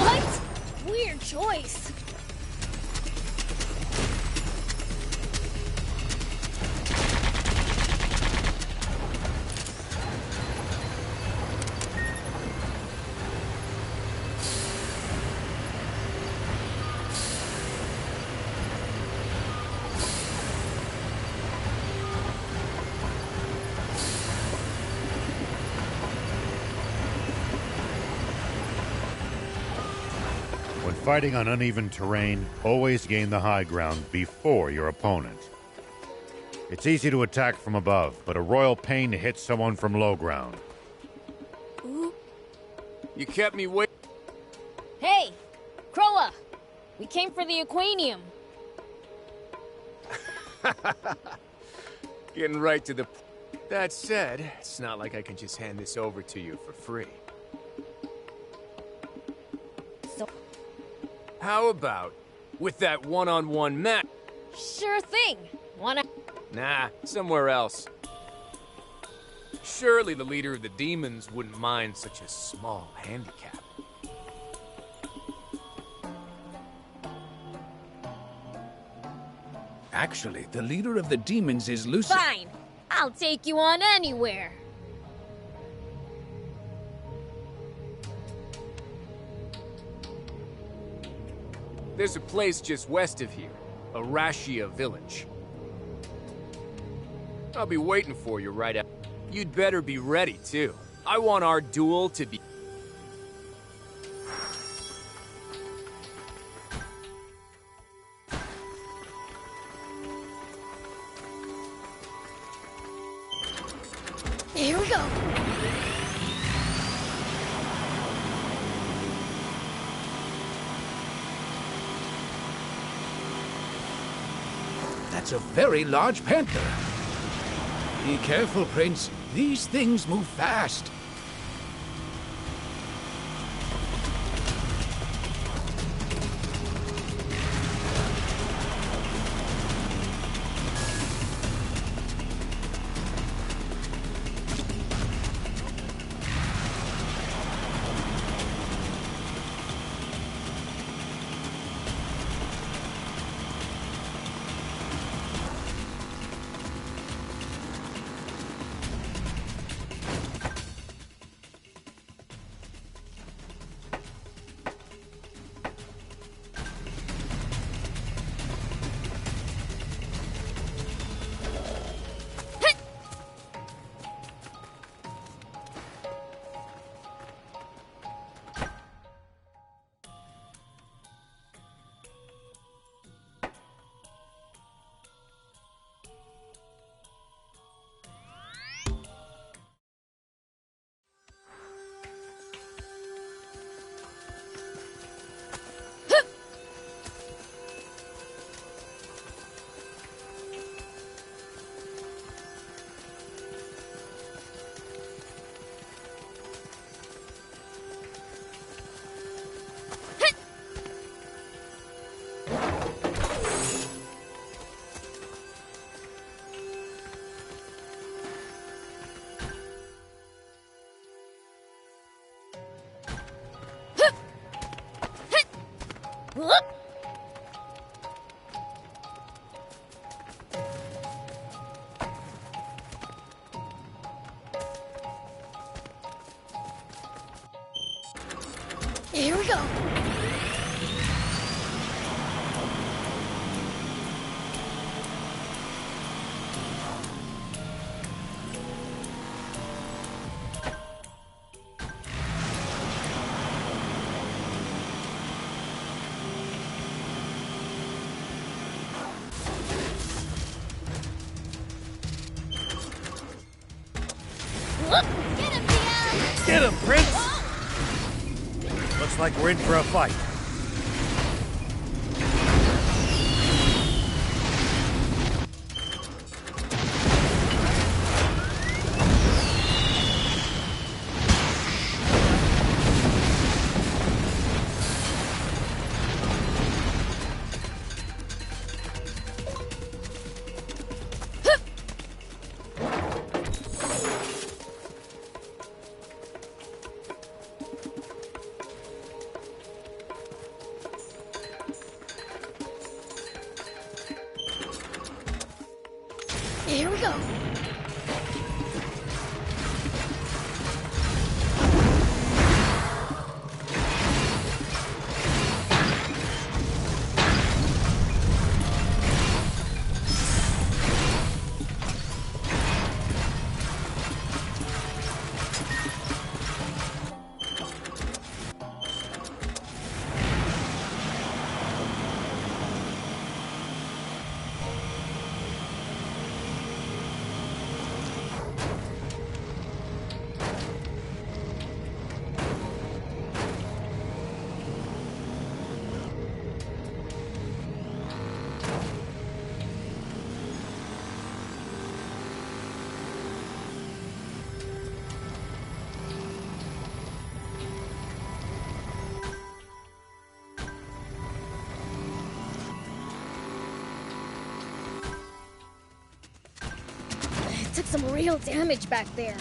What? Weird choice. when fighting on uneven terrain, always gain the high ground before your opponent. It's easy to attack from above, but a royal pain to hit someone from low ground. You kept me waiting. Hey, Croa! We came for the Aquanium. Getting right to the... That said, it's not like I can just hand this over to you for free. So, How about with that one-on-one match? sure thing. Wanna... Nah, somewhere else. Surely the leader of the demons wouldn't mind such a small handicap. Actually, the leader of the demons is Lucy. Fine. I'll take you on anywhere. There's a place just west of here, Arashia Village. I'll be waiting for you right out. You'd better be ready, too. I want our duel to be... Here we go. That's a very large panther. Be careful, Prince. These things move fast. Here we go. Get him, Prince! Looks like we're in for a fight. Here we go. Took some real damage back there.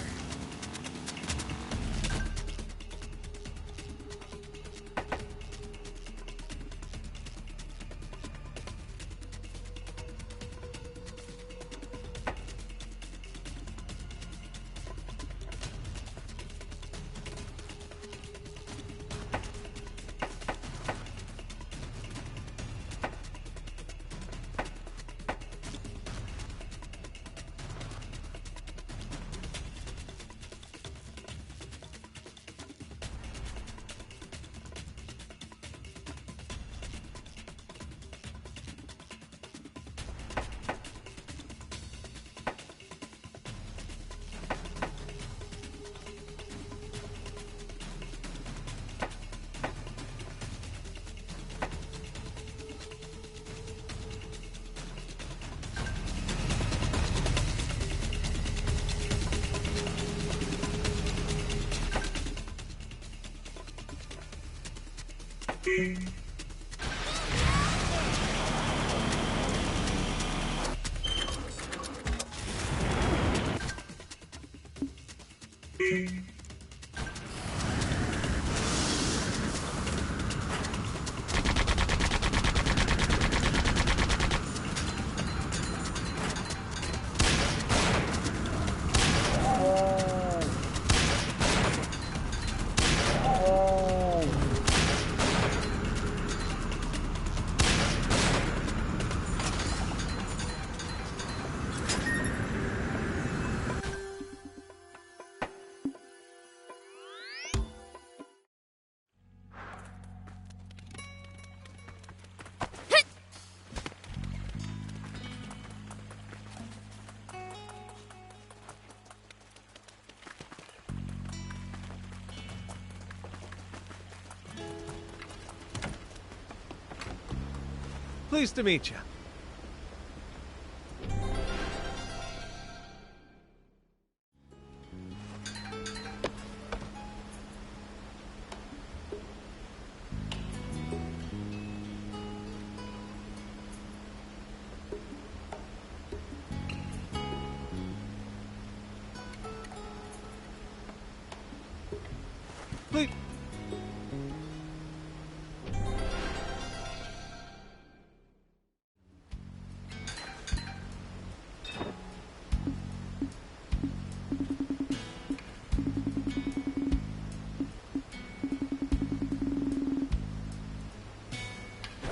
Pleased to meet you.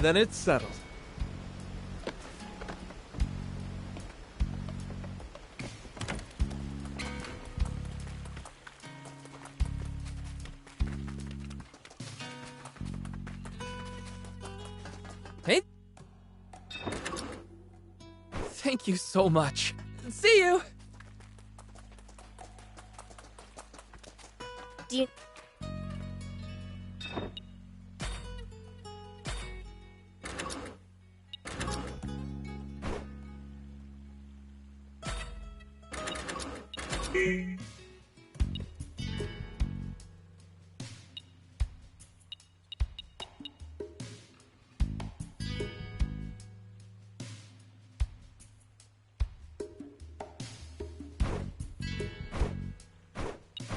Then it's settled. Hey. Thank you so much. See you. Do you...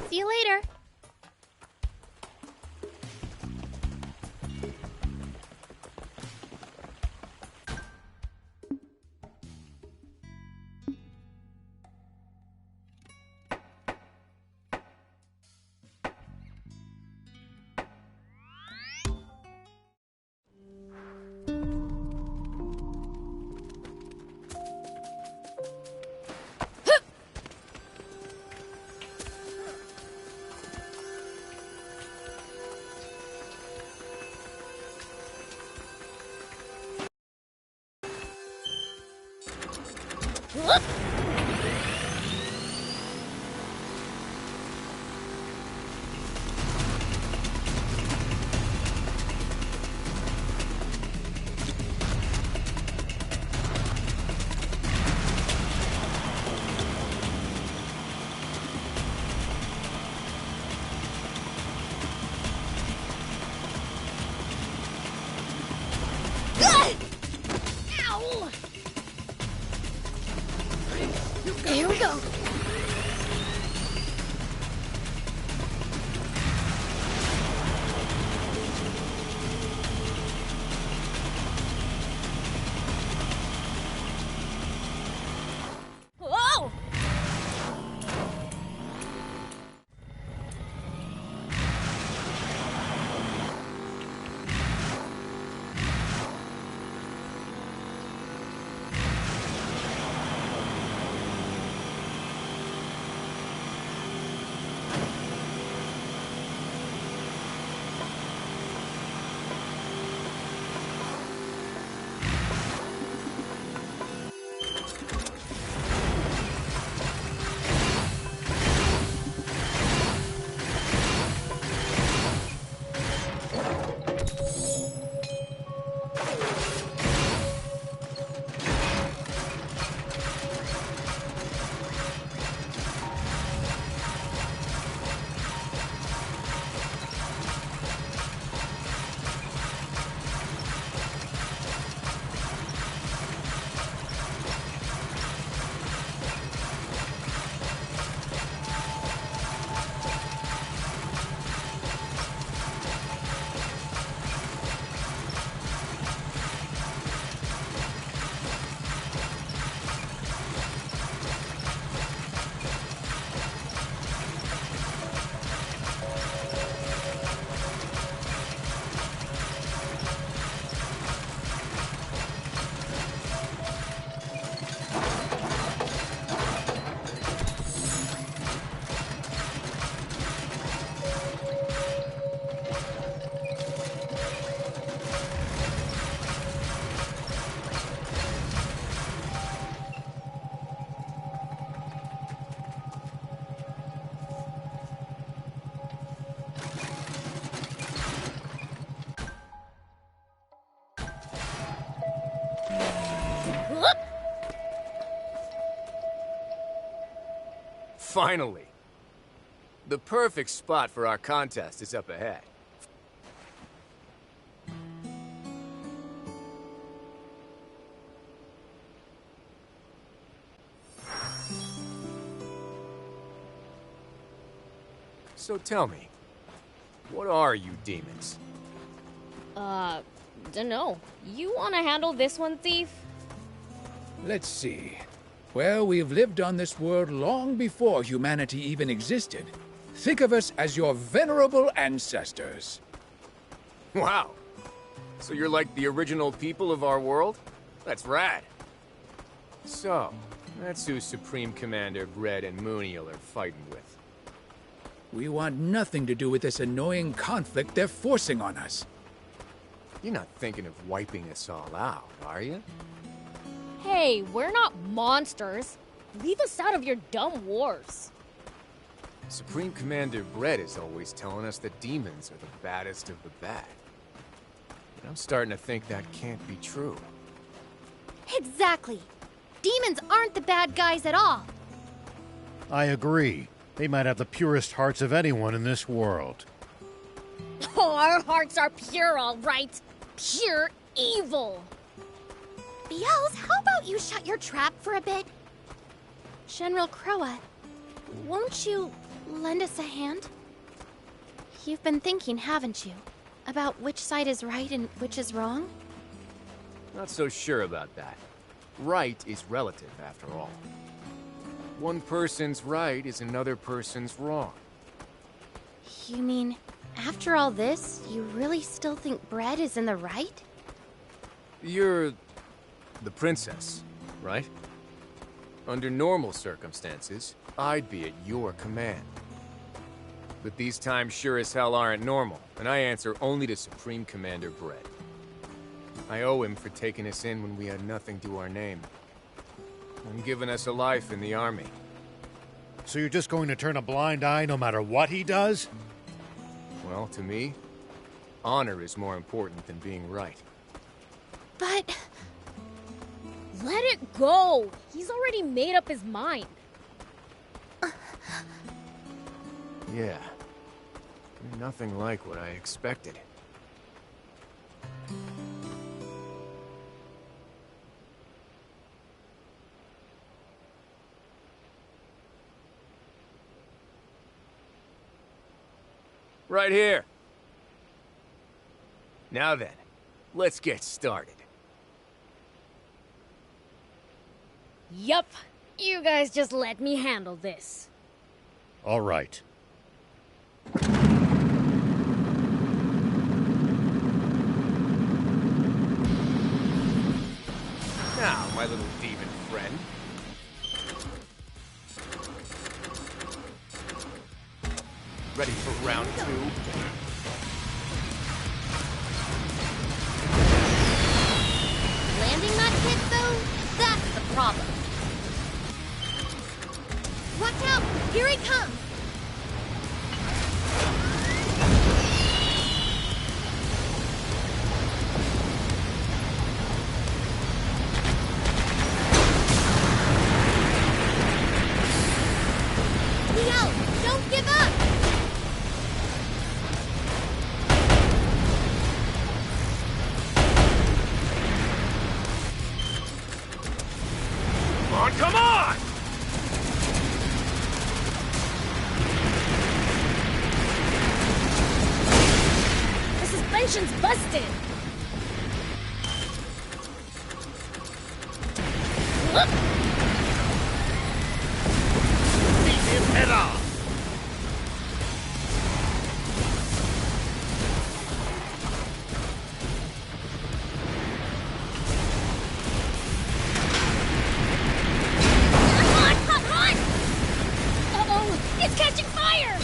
See you later. Ow! Here we go. Whoa! Finally. The perfect spot for our contest is up ahead. So tell me, what are you demons? Dunno. You wanna handle this one, Thief? Let's see. Well, we've lived on this world long before humanity even existed. Think of us as your venerable ancestors. Wow. So you're like the original people of our world? That's rad. So, that's who Supreme Commander Brett and Mooniel are fighting with. We want nothing to do with this annoying conflict they're forcing on us. You're not thinking of wiping us all out, are you? Hey, we're not monsters. Leave us out of your dumb wars. Supreme Commander Brett is always telling us that demons are the baddest of the bad. But I'm starting to think that can't be true. Exactly. Demons aren't the bad guys at all. I agree. They might have the purest hearts of anyone in this world. Oh, our hearts are pure, all right. Pure evil. Beelz, how about you shut your trap for a bit? General Croa, won't you lend us a hand? You've been thinking, haven't you? About which side is right and which is wrong? Not so sure about that. Right is relative, after all. One person's right is another person's wrong. You mean, after all this, you really still think Brett is in the right? You're the princess, right? Under normal circumstances, I'd be at your command. But these times sure as hell aren't normal, and I answer only to Supreme Commander Brett. I owe him for taking us in when we had nothing to our name. And giving us a life in the army. So you're just going to turn a blind eye no matter what he does? Well, to me, honor is more important than being right. But... Let it go. He's already made up his mind. Yeah. You're nothing like what I expected. Right here. Now then, let's get started. Yup. You guys just let me handle this. All right. Now, my little demon friend. Ready for round 2? landing that hit, though, that's the problem. Watch out! Here he comes! Don't give up! Come on! The suspension's busted! Beat him head on! It's catching fire!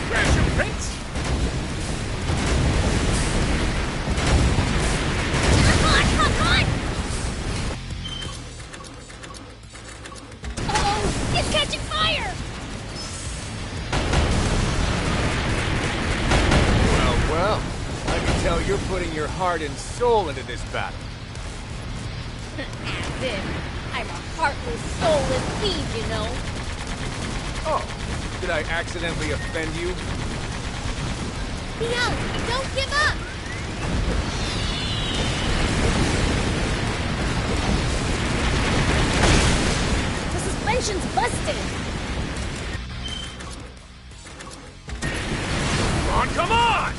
Crash him, Prince! Uh-oh! It's catching fire! Well, I can tell you're putting your heart and soul into this battle. As if I'm a heartless, soulless thief, you know? Oh, did I accidentally offend you? Beelz, don't give up! The suspension's busted! Come on!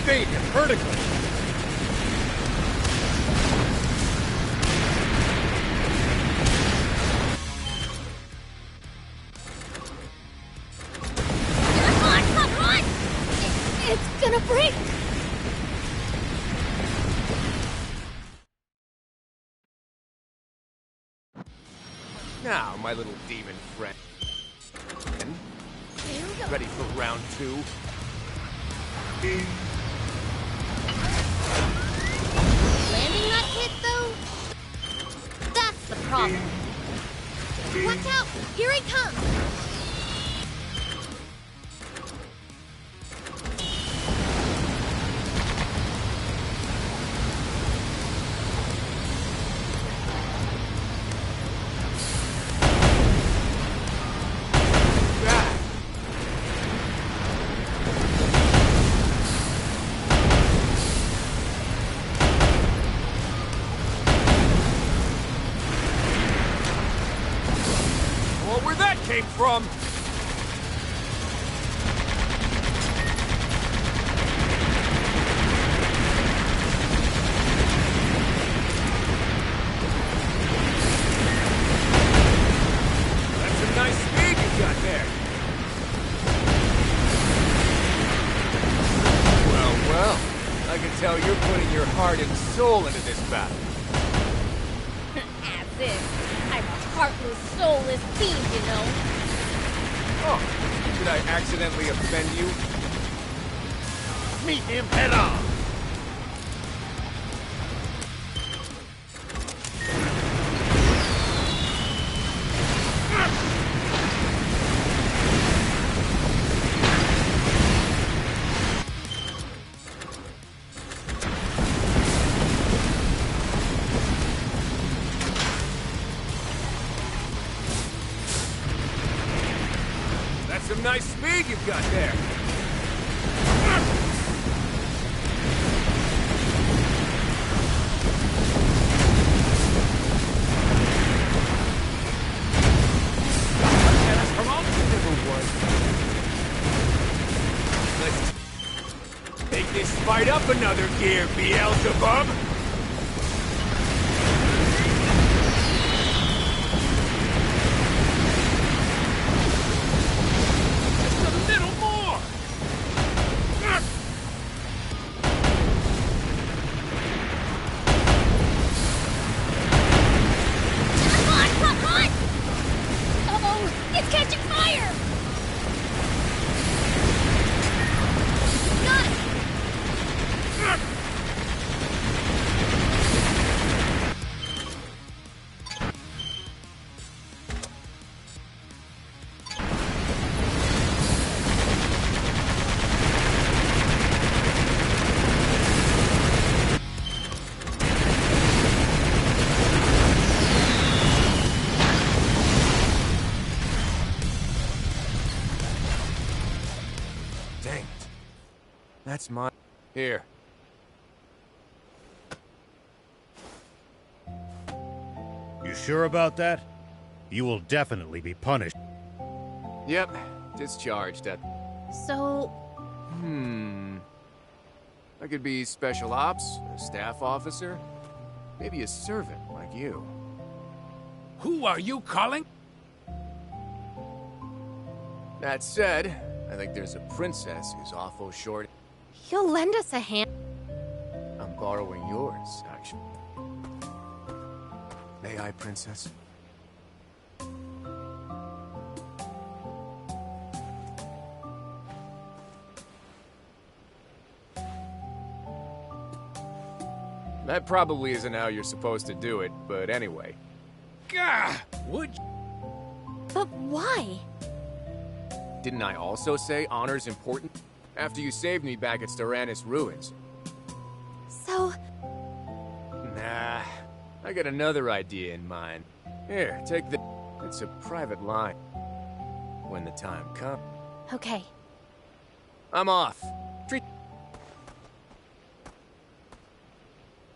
evade him vertically. Come on! It's gonna break! Now, my little demon friend. Ready for round 2? Landing that hit, though? That's the problem. Watch out! Here he comes! Where that came from? That's some nice speed you got there. Well, I can tell you're putting your heart and soul into this battle. As if. I'm a heartless, soulless fiend, you know. Oh, did I accidentally offend you? Meet him head on. Some nice speed you've got there. Let's take this fight up another gear, Beelzebub. It's catching fire! Dang it. That's my... Here. You sure about that? You will definitely be punished. Yep, discharged at... So, I could be special ops, a staff officer, maybe a servant like you. Who are you calling? That said, I think there's a princess who's awful short. you'll lend us a hand. I'm borrowing yours, actually. May I, princess? That probably isn't how you're supposed to do it, but anyway. Gah! Would you? But why? Didn't I also say honor's important? After you saved me back at Styranus Ruins. So, Nah, I got another idea in mind. Here, take this. It's a private line. When the time comes. okay. I'm off. Treat.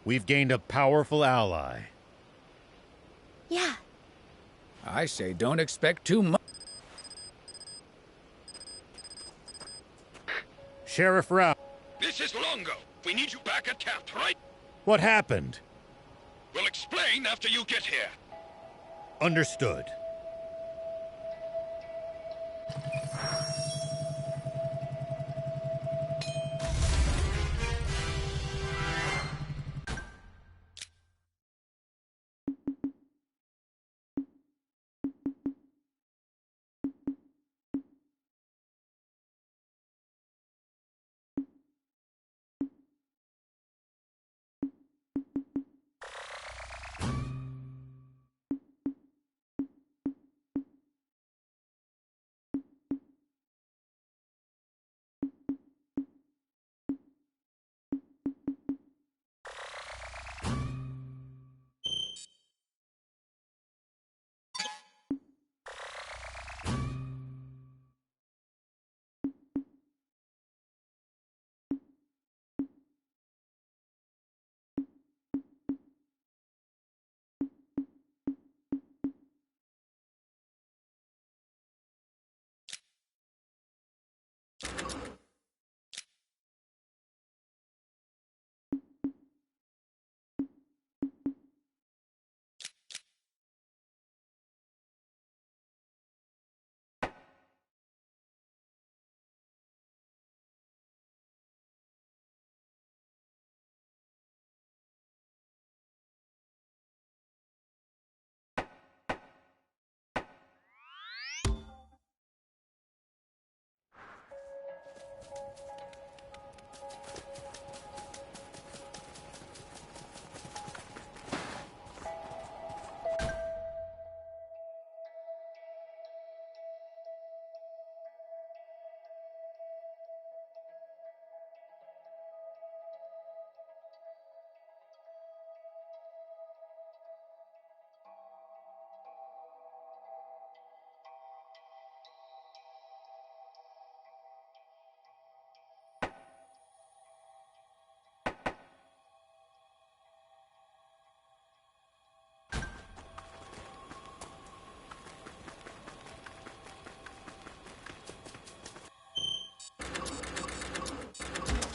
We've gained a powerful ally. Yeah. I say don't expect too much. Sheriff Rao, This is Longo. We need you back at camp, right? What happened? We'll explain after you get here. Understood.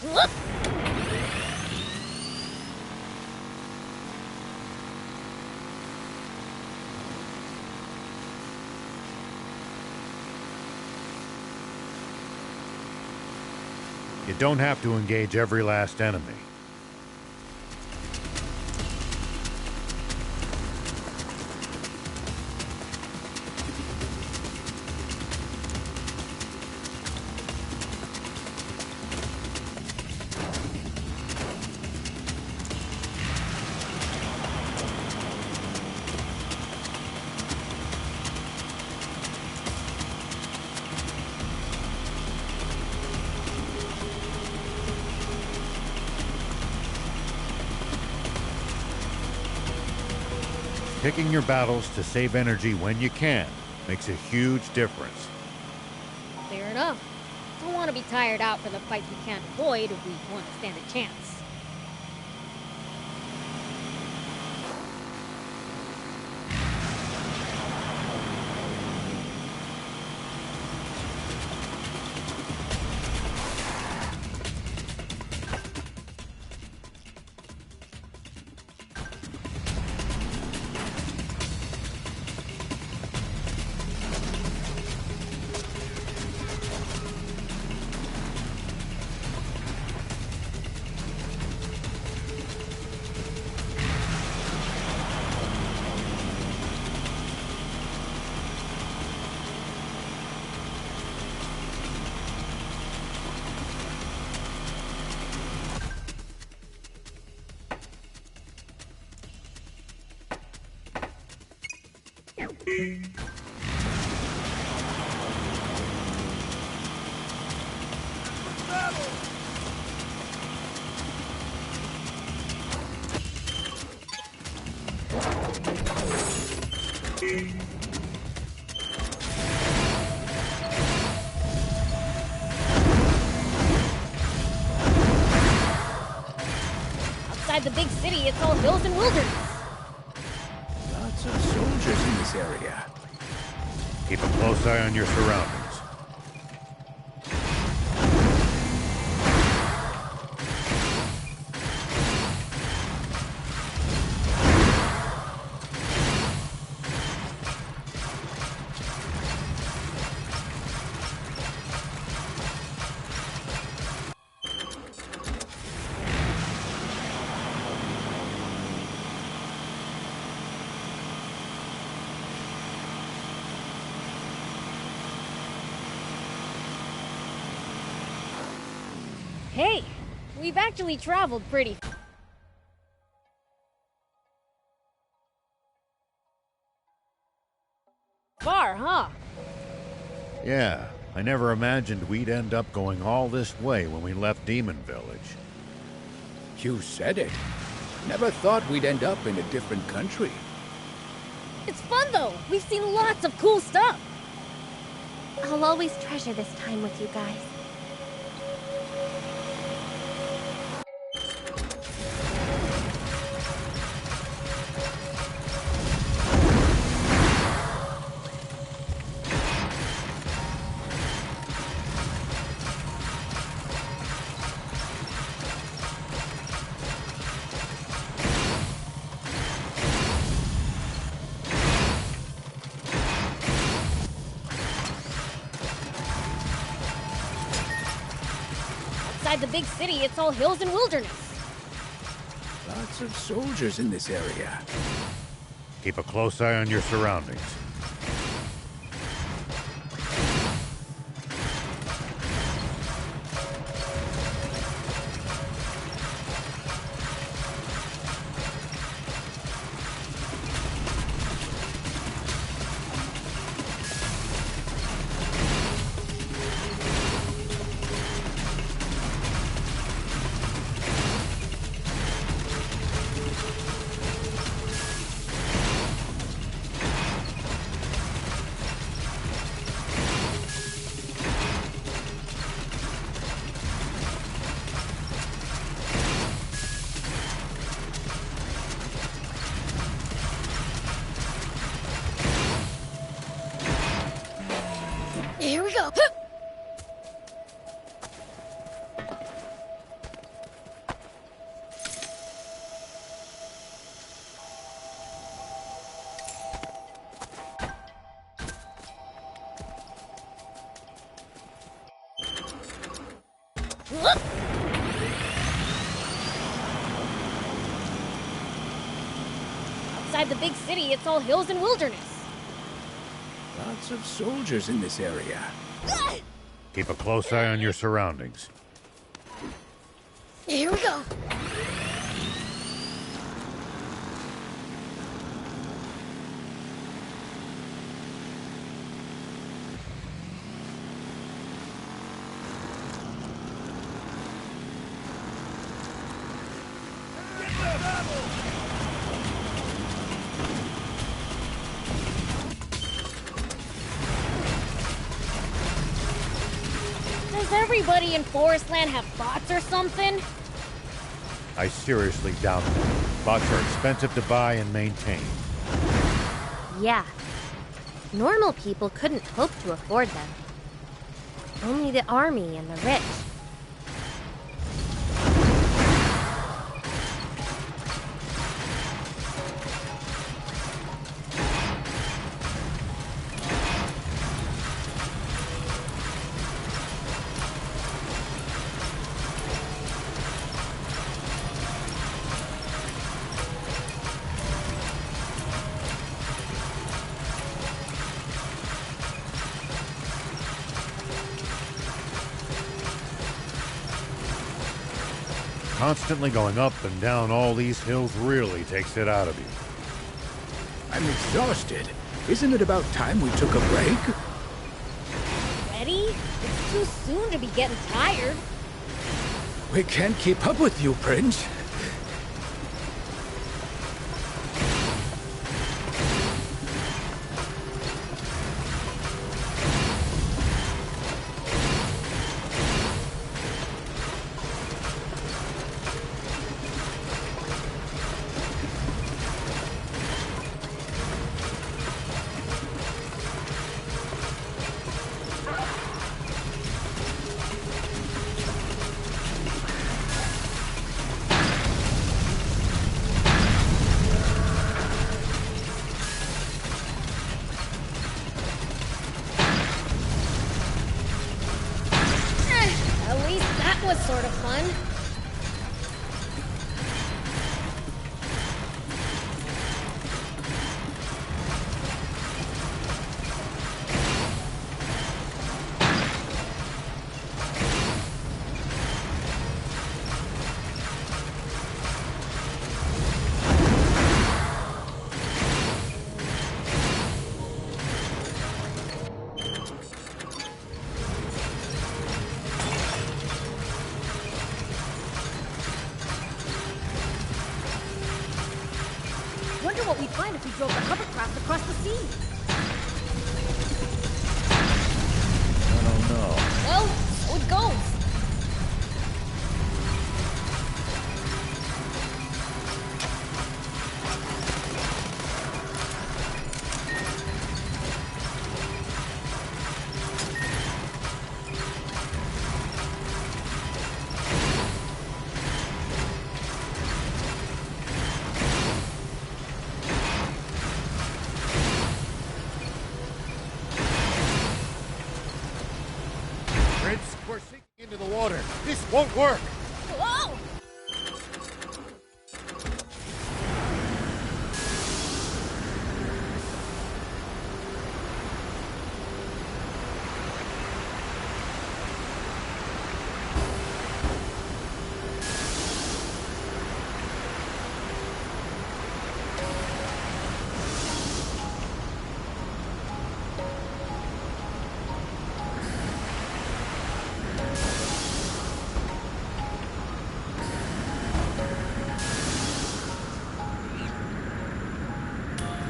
Whoop! You don't have to engage every last enemy. Picking your battles to save energy when you can makes a huge difference. Fair enough. Don't want to be tired out for the fights we can't avoid if we want to stand a chance. Outside the big city, it's all hills and wilderness. Lots of soldiers in this area. Keep a close eye on your surroundings. Hey, we've actually traveled pretty far, huh? Yeah, I never imagined we'd end up going all this way when we left Demon Village. You said it. Never thought we'd end up in a different country. It's fun though. We've seen lots of cool stuff. I'll always treasure this time with you guys. Outside the big city, it's all hills and wilderness. Lots of soldiers in this area. Keep a close eye on your surroundings. Here we go. Outside the big city, it's all hills and wilderness. Lots of soldiers in this area. Keep a close eye on your surroundings. Here we go. Does everybody in Forestland have bots or something? I seriously doubt it. Bots are expensive to buy and maintain. Yeah. Normal people couldn't hope to afford them. Only the army and the rich. Constantly going up and down all these hills really takes it out of you. I'm exhausted. Isn't it about time we took a break? Ready? It's too soon to be getting tired. We can't keep up with you, Prince. wonder what we'd find if we drove the hovercraft across the sea. I don't know. Well, so it goes. Prince, we're sinking into the water. This won't work. Whoa!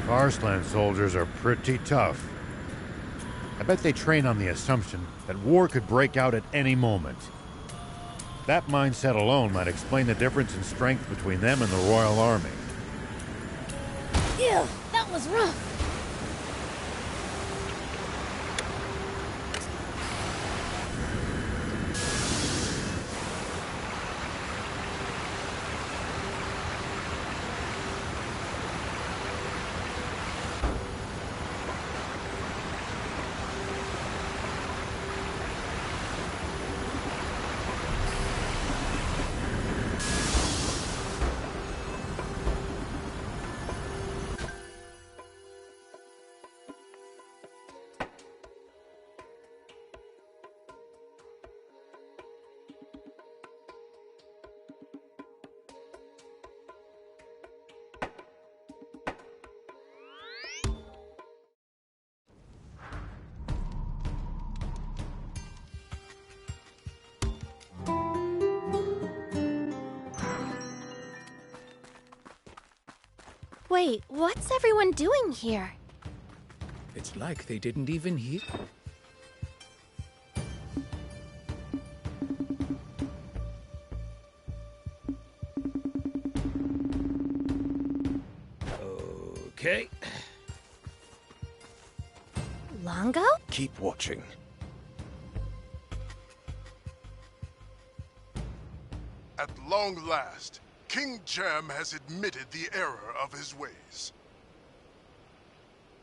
Forestland soldiers are pretty tough. I bet they train on the assumption that war could break out at any moment. That mindset alone might explain the difference in strength between them and the Royal Army. Ew, that was rough. Wait, what's everyone doing here? It's like they didn't even hear. Okay, Longo? keep watching. At long last, King Jam has admitted the error of his ways.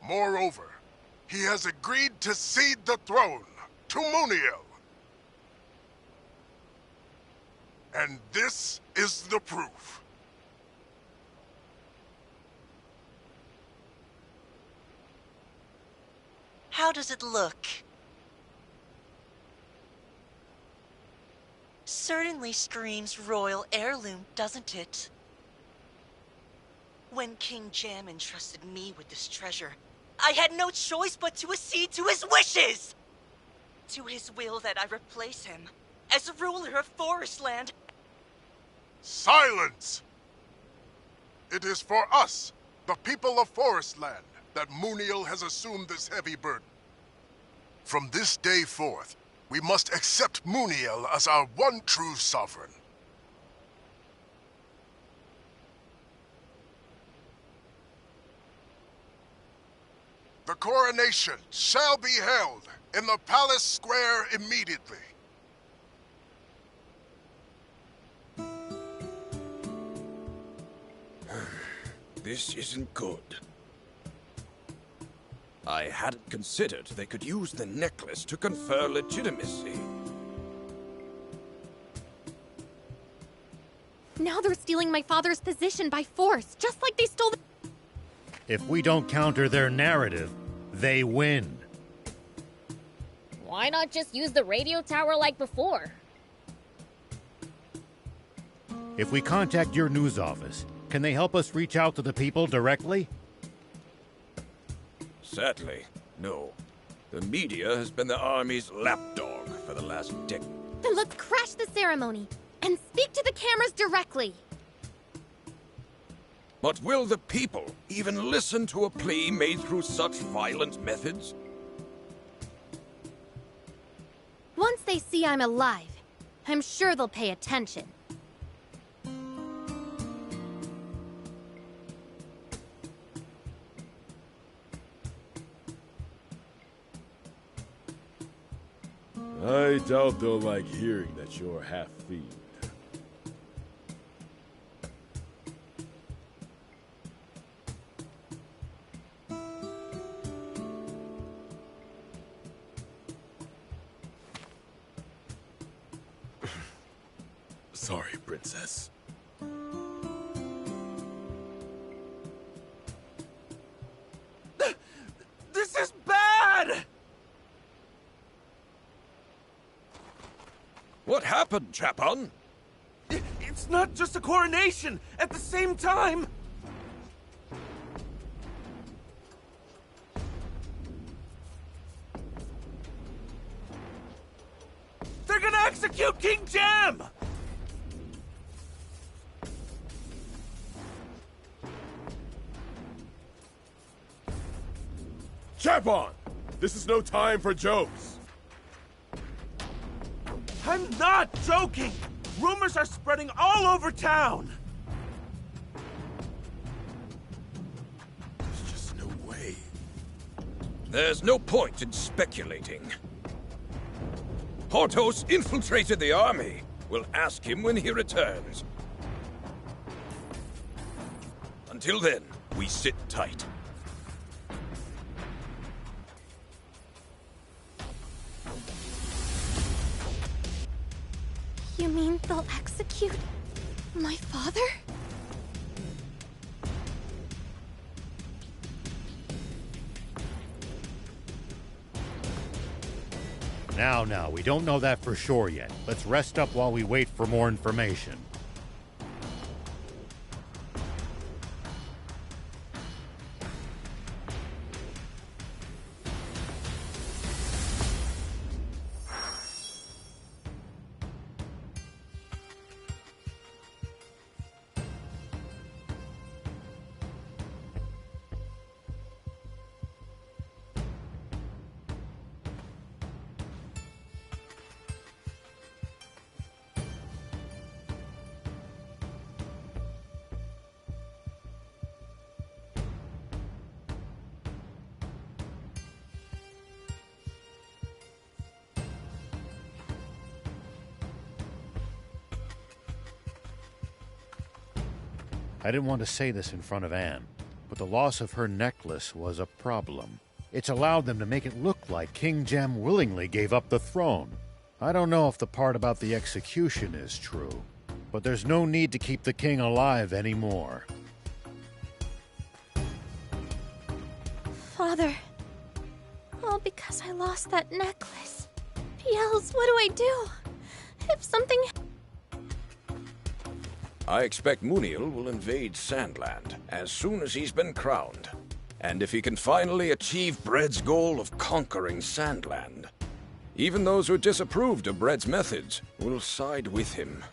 Moreover, he has agreed to cede the throne to Muniel. And this is the proof. How does it look? Certainly screams royal heirloom, doesn't it? When King Jam entrusted me with this treasure, I had no choice but to accede to his wishes! To his will that I replace him as ruler of Forestland. Silence! It is for us, the people of Forestland, that Muniel has assumed this heavy burden. From this day forth, we must accept Muniel as our one true sovereign. The coronation shall be held in the palace square immediately. This isn't good. I hadn't considered they could use the necklace to confer legitimacy. Now they're stealing my father's position by force, just like they stole the... If we don't counter their narrative, they win. Why not just use the radio tower like before? If we contact your news office, can they help us reach out to the people directly? Sadly, no. The media has been the army's lapdog for the last decade. Then let's crash the ceremony and speak to the cameras directly. But will the people even listen to a plea made through such violent methods? Once they see I'm alive, I'm sure they'll pay attention. I doubt they'll like hearing that you're half-fiend. Sorry, Princess. This is bad! What happened, Chapon? It's not just a coronation! At the same time! They're gonna execute King Jam! Chapon! This is no time for jokes! I'm not joking! Rumors are spreading all over town! There's just no way. There's no point in speculating. Portos infiltrated the army. We'll ask him when he returns. Until then, we sit tight. You mean they'll execute my father? Now, we don't know that for sure yet. Let's rest up while we wait for more information. I didn't want to say this in front of Anne, but the loss of her necklace was a problem. It's allowed them to make it look like King Jem willingly gave up the throne. I don't know if the part about the execution is true, but there's no need to keep the king alive anymore. Father, all because I lost that necklace. Beelz, what do I do? If something... I expect Muniel will invade Sandland as soon as he's been crowned. And if he can finally achieve Bread's goal of conquering Sandland, even those who disapproved of Bread's methods will side with him.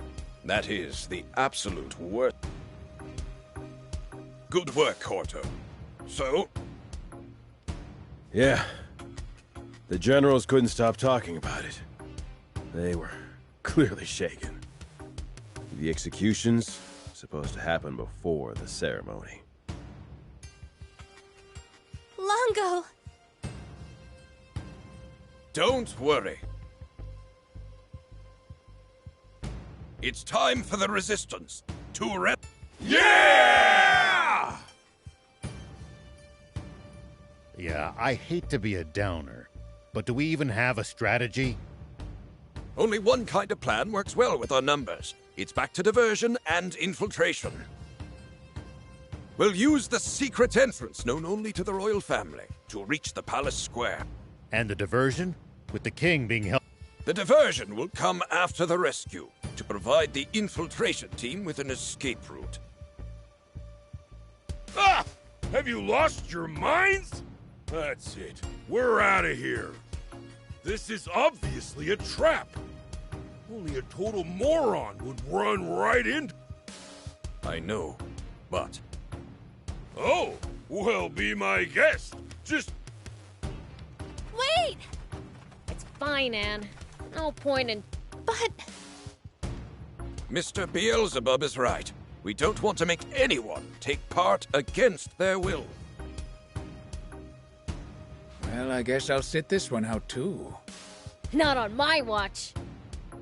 That is the absolute worst. Good work, Horto. So? Yeah. The generals couldn't stop talking about it. They were clearly shaken. The execution's supposed to happen before the ceremony. Longo! Don't worry. It's time for the resistance to Yeah! Yeah, I hate to be a downer, but do we even have a strategy? Only one kind of plan works well with our numbers. It's back to diversion and infiltration. We'll use the secret entrance known only to the royal family to reach the palace square. And the diversion? With the king being held... The diversion will come after the rescue to provide the infiltration team with an escape route. Ah! Have you lost your minds? That's it. We're out of here. This is obviously a trap. Only a total moron would run right into... I know, but Oh, well, be my guest. Just... Wait! It's fine, Anne. No point in... But... Mr. Beelzebub is right. We don't want to make anyone take part against their will. Well, I guess I'll sit this one out too. Not on my watch.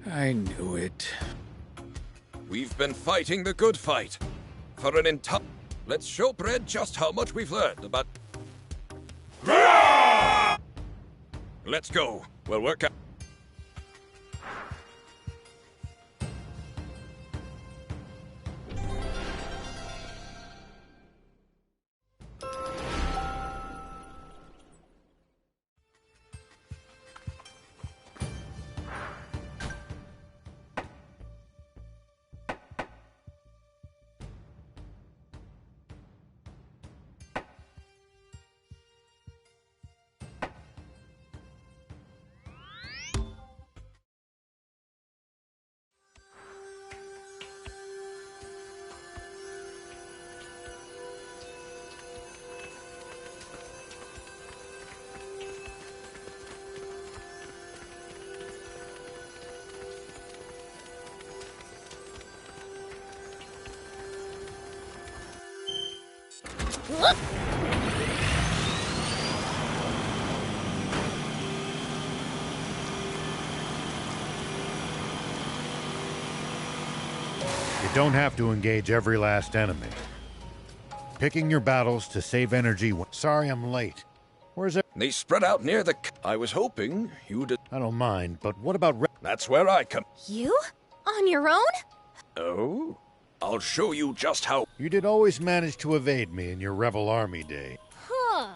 I knew it. We've been fighting the good fight. For an entire... Let's show Bread just how much we've learned about... Let's go. We'll work out... You don't have to engage every last enemy. Picking your battles to save energy. Sorry I'm late. Where's it? They spread out near the... I was hoping you'd... I don't mind, but what about... That's where I come... You? On your own? Oh? I'll show you just how... You did always manage to evade me in your rebel army day. Huh.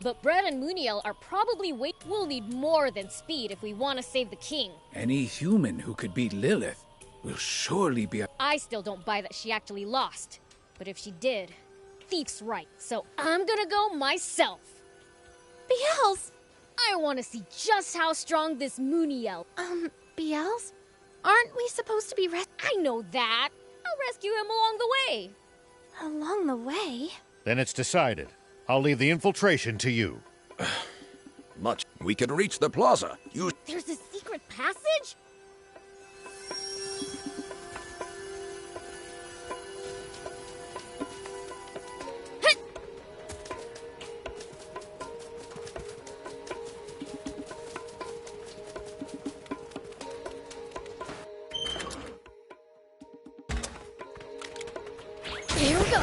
But Brett and Muniel are probably We'll need more than speed if we want to save the king. Any human who could beat Lilith will surely be I still don't buy that she actually lost. But if she did, Thief's right. So I'm gonna go myself. Beelz! I want to see just how strong this Muniel... Beelz? Aren't we supposed to be I know that. I'll rescue him along the way. Along the way? Then it's decided. I'll leave the infiltration to you. Much. We can reach the plaza. There's a secret passage? Here we go.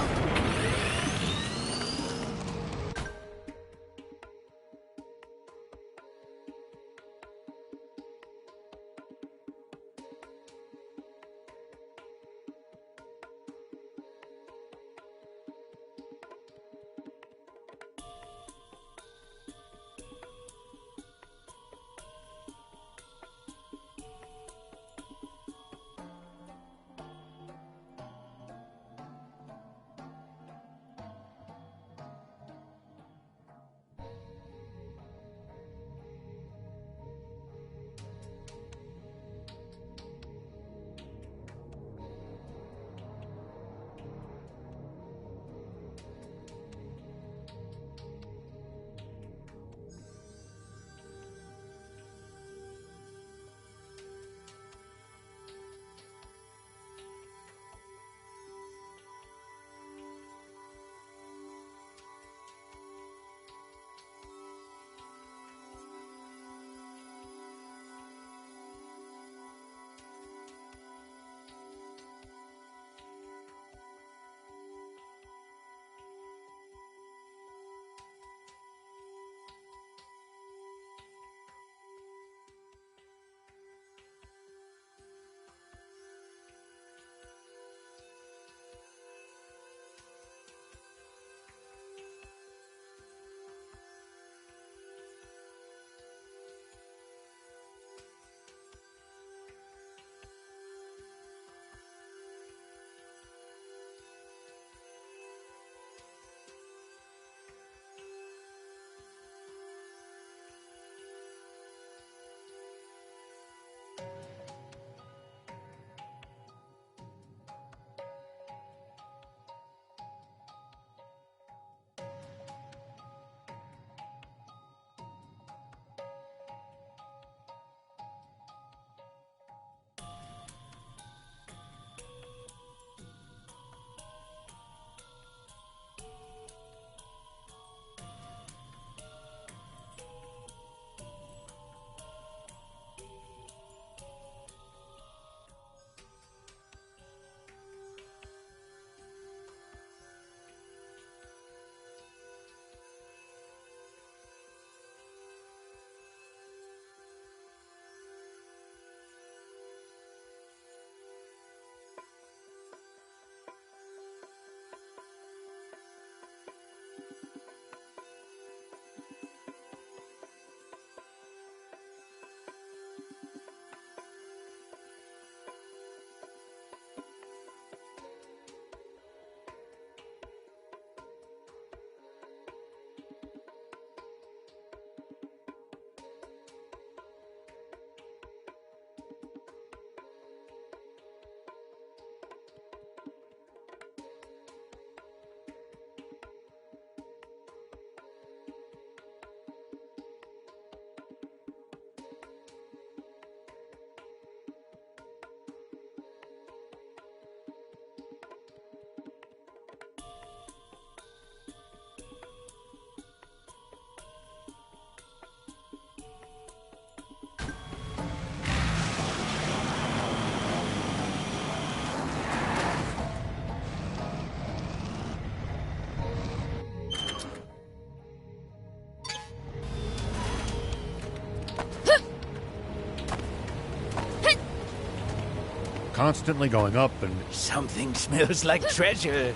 constantly going up and... Something smells like treasure.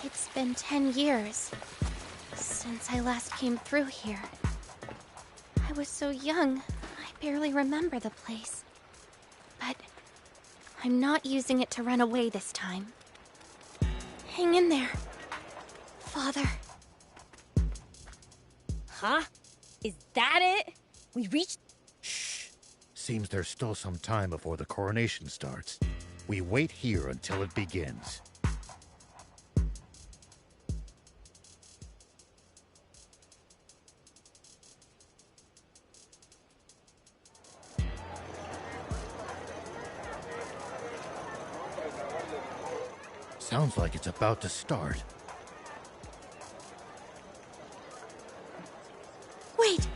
It's been 10 years since I last came through here. I was so young, I barely remember the place. But I'm not using it to run away this time. Hang in there, Father. Huh? Is that it? We reached... Shh. Seems there's still some time before the coronation starts. We wait here until it begins. Sounds like it's about to start. Wait,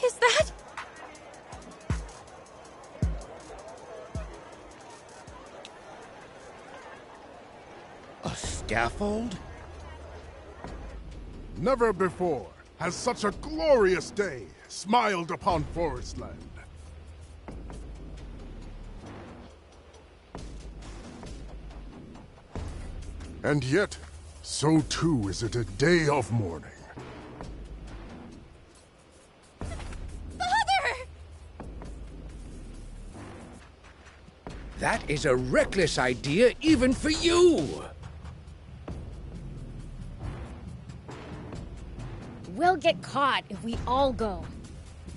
is that... A scaffold? Never before has such a glorious day smiled upon Forestland. And yet, so too is it a day of mourning. Father! That is a reckless idea even for you! We'll get caught if we all go.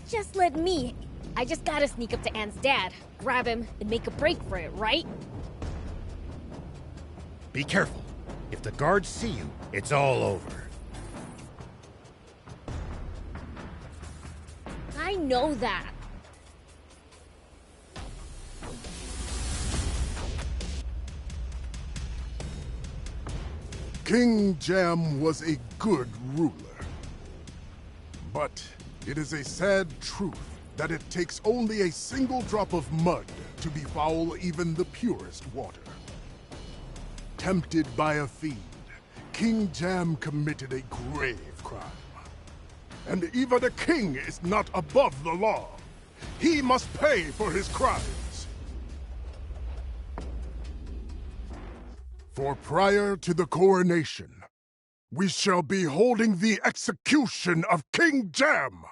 Just let me. I just gotta sneak up to Anne's dad, grab him, and make a break for it, right? Be careful. If the guards see you, it's all over. I know that. King Jam was a good ruler. But it is a sad truth that it takes only a single drop of mud to befoul even the purest water. Tempted by a fiend, King Jam committed a grave crime. And even a king is not above the law. He must pay for his crimes. For prior to the coronation, we shall be holding the execution of King Jam.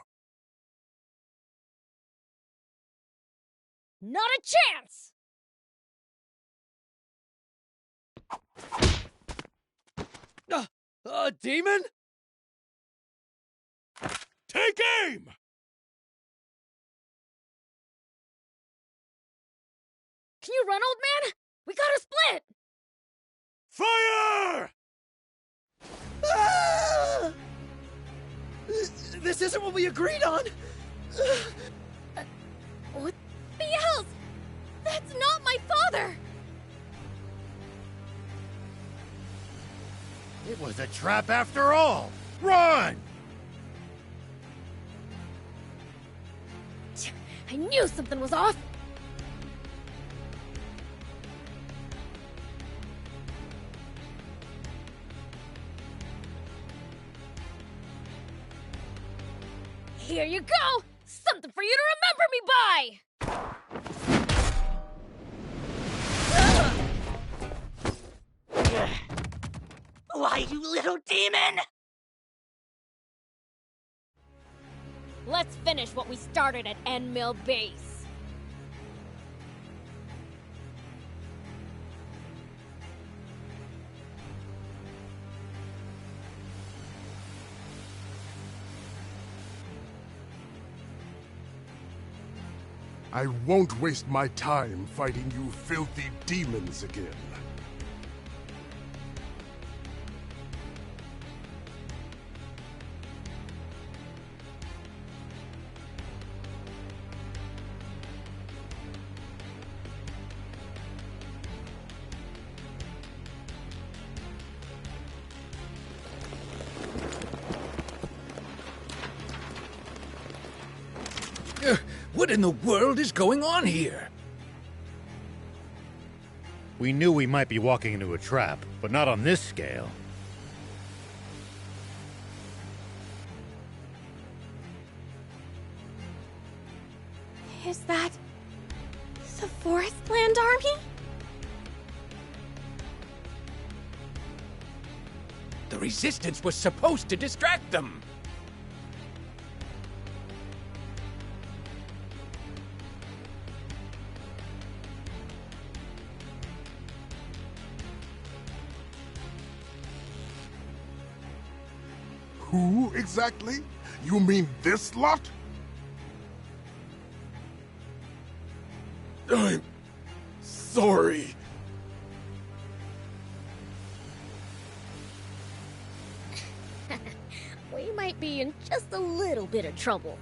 Not a chance! A demon? Take aim! Can you run, old man? We gotta split! Fire! Ah! This isn't what we agreed on! What? Beelz! That's not my father! It was a trap after all! Run! I knew something was off! Here you go! Something for you to remember me by! Why, you little demon! Let's finish what we started at End Mill Base. I won't waste my time fighting you filthy demons again. What in the world is going on here? We knew we might be walking into a trap, but not on this scale. Is that the Forestland Army? The Resistance was supposed to distract them. Who exactly? You mean this lot? I'm sorry. We might be in just a little bit of trouble.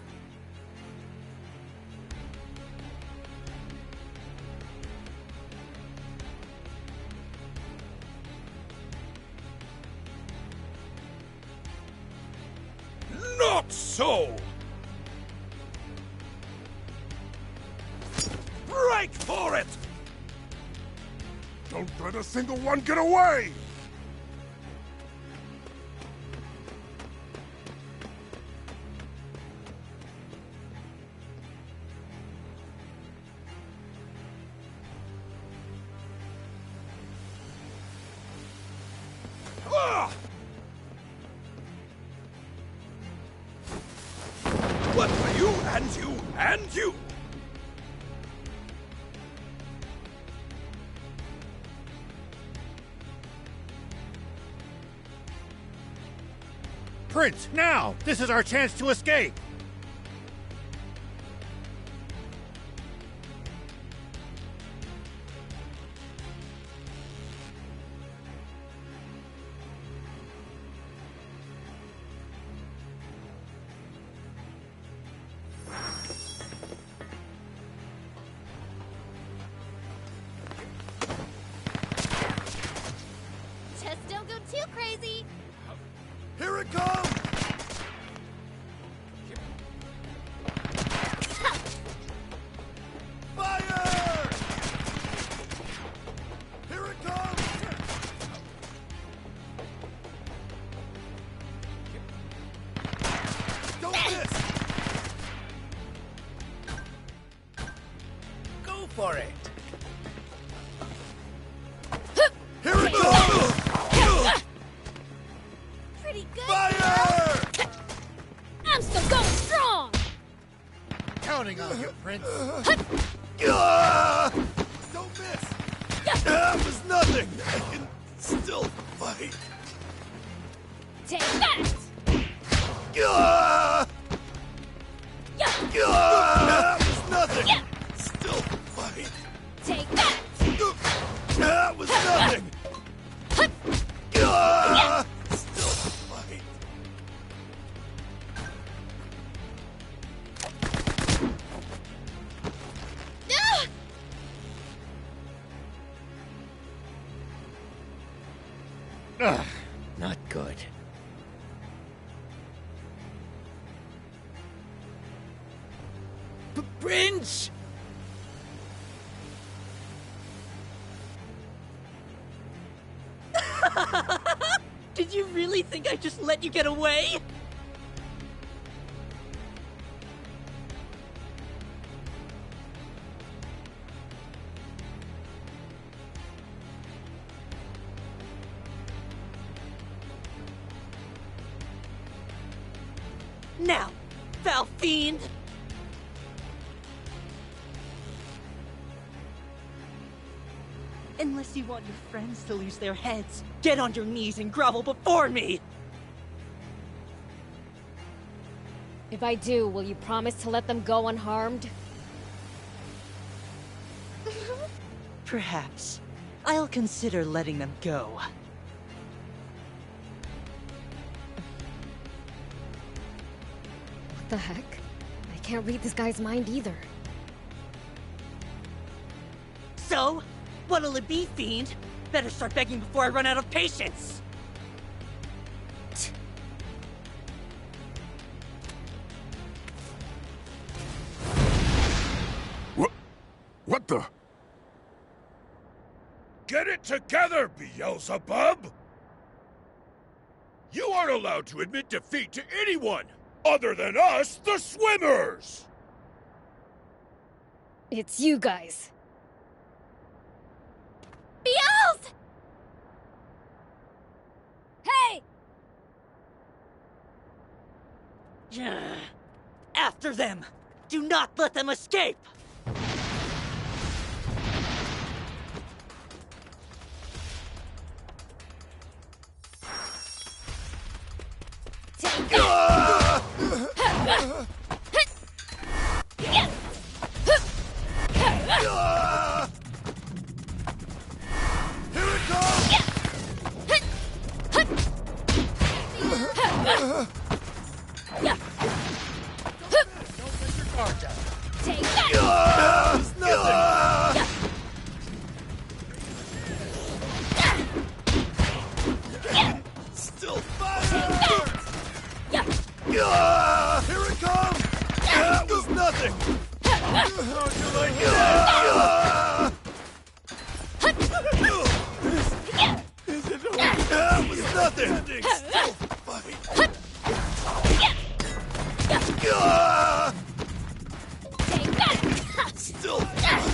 Not so! Break for it! Don't let a single one get away! What for you, and you, and you? Prince, now! This is our chance to escape! Just don't go too crazy. Here it comes! Fire! Here it comes! Don't miss! Go for it. Here it comes! Pretty good. Fire! I'm still going strong! Counting on you, Prince. Don't miss! That was nothing! I can still fight. Take that! That was nothing! Still fight. Take that! That was nothing! Still fight. Ugh, not good. Prince! Did you really think I just let you get away? Now, foul fiend! Unless you want your friends to lose their heads, get on your knees and grovel before me! If I do, will you promise to let them go unharmed? Perhaps. I'll consider letting them go. What the heck? I can't read this guy's mind either. So? What'll it be, fiend? Better start begging before I run out of patience! together! Get it together, Beelzebub! You aren't allowed to admit defeat to anyone other than us, the swimmers! It's you guys. Beelz! Hey! After them! Do not let them escape! Take that! Here it comes! Take that! It's nothing! Still fire! Here it comes! That was nothing! How'd you like that? Is it over? That was nothing! Still fight! Still fight!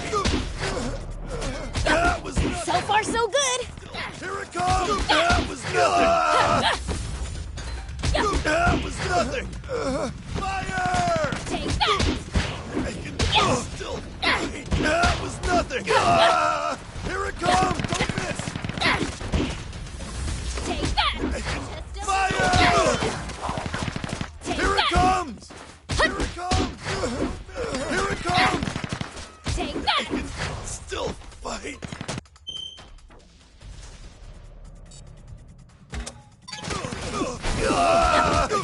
That was nothing! So far, so good! Here it comes! That was nothing! That was nothing! Fire! Take that! I can still fight! That was nothing! Here it comes! Don't miss! Take that! I can fire! Here it comes! Here it comes! Here it comes! Take I that! can still fight!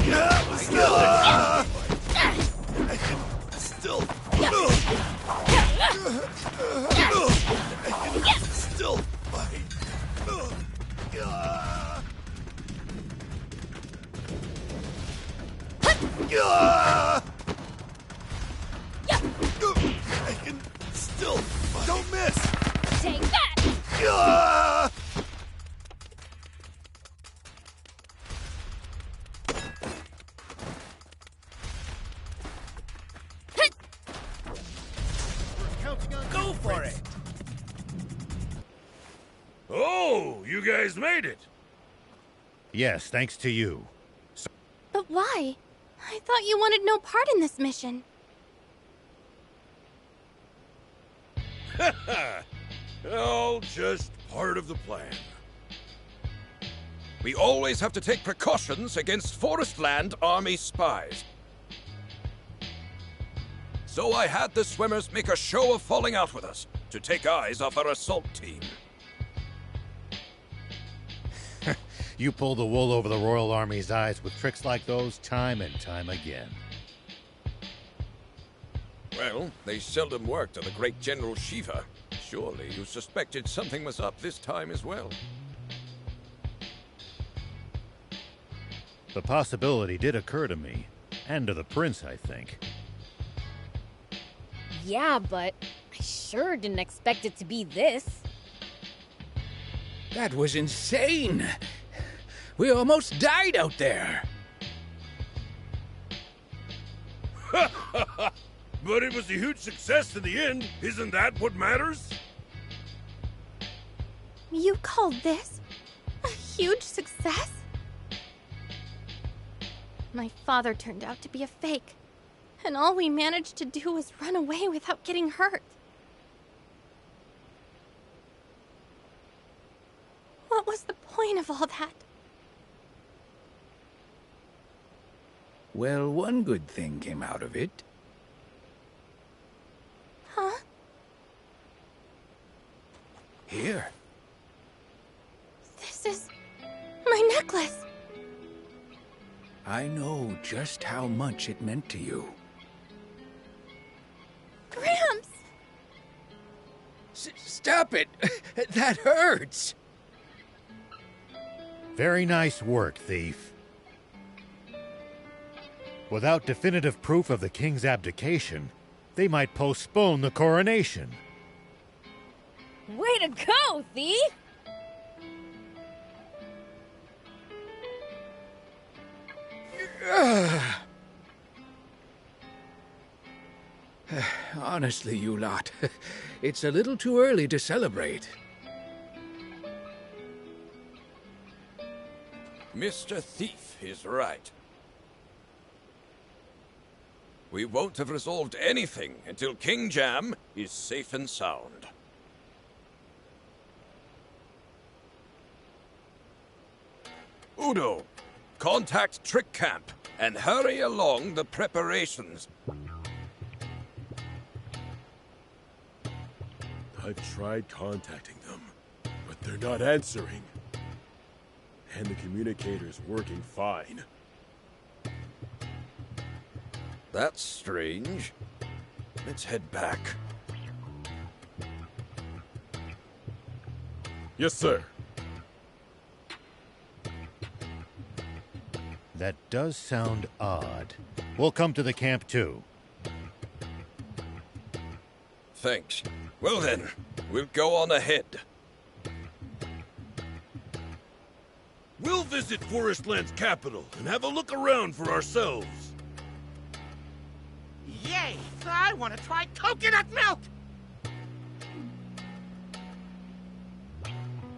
That was nothing! I can still I can still fight! I can still fight! Don't miss! Take that! Go for it! Oh, you guys made it! Yes, thanks to you. But why? I thought you wanted no part in this mission. All just part of the plan. We always have to take precautions against Forestland Army spies. So I had the swimmers make a show of falling out with us to take eyes off our assault team. You pull the wool over the Royal Army's eyes with tricks like those time and time again. Well, they seldom worked on the great General Shiva. Surely you suspected something was up this time as well. The possibility did occur to me, and to the prince, I think. Yeah, but I sure didn't expect it to be this. That was insane! We almost died out there! But it was a huge success in the end. Isn't that what matters? You called this a huge success? My father turned out to be a fake, and all we managed to do was run away without getting hurt. What was the point of all that? Well, one good thing came out of it. Huh? Here. This is my necklace. I know just how much it meant to you. Gramps! Stop it! That hurts! Very nice work, thief. Without definitive proof of the king's abdication, they might postpone the coronation. Way to go, thief! Honestly, you lot, it's a little too early to celebrate. Mr. Thief is right. We won't have resolved anything until King Jam is safe and sound. Udo, contact Trick Camp and hurry along the preparations. I've tried contacting them, but they're not answering. And the communicator's working fine. That's strange. Let's head back. Yes, sir. That does sound odd. We'll come to the camp too. Thanks. Well then, we'll go on ahead. We'll visit Forestland's capital and have a look around for ourselves. Yay! I want to try coconut milk!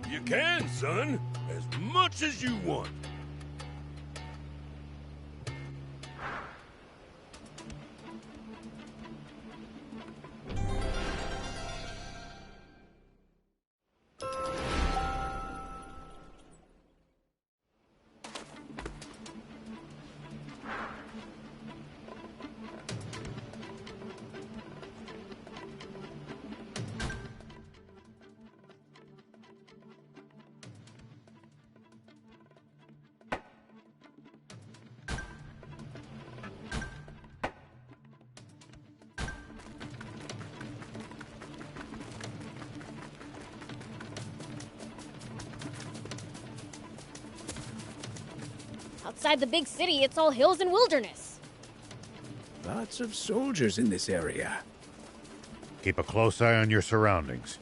You can, son. As much as you want. Outside the big city, it's all hills and wilderness. Lots of soldiers in this area. Keep a close eye on your surroundings.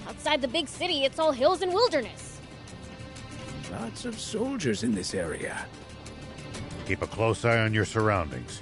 Outside the big city, it's all hills and wilderness. Lots of soldiers in this area. Keep a close eye on your surroundings.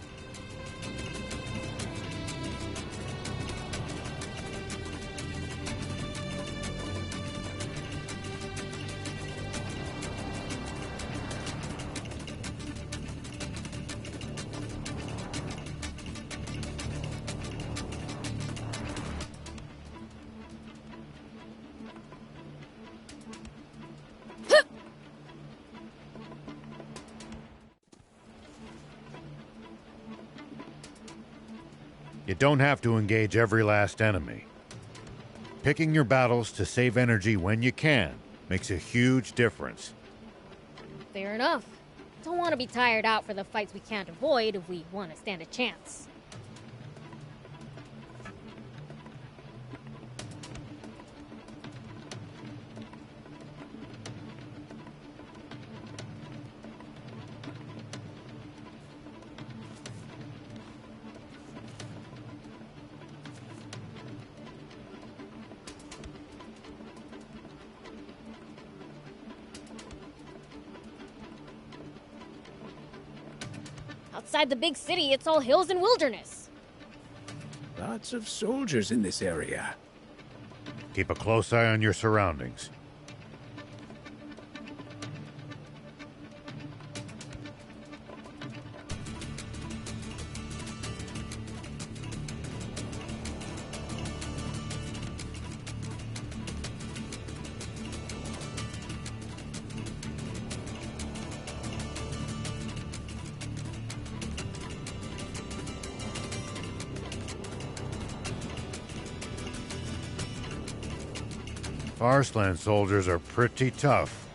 You don't have to engage every last enemy. Picking your battles to save energy when you can makes a huge difference. Fair enough. Don't want to be tired out for the fights we can't avoid if we want to stand a chance. Outside the big city, it's all hills and wilderness. Lots of soldiers in this area. Keep a close eye on your surroundings. Forestland soldiers are pretty tough.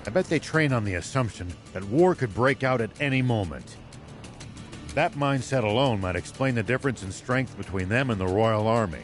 I bet they train on the assumption that war could break out at any moment. That mindset alone might explain the difference in strength between them and the Royal Army.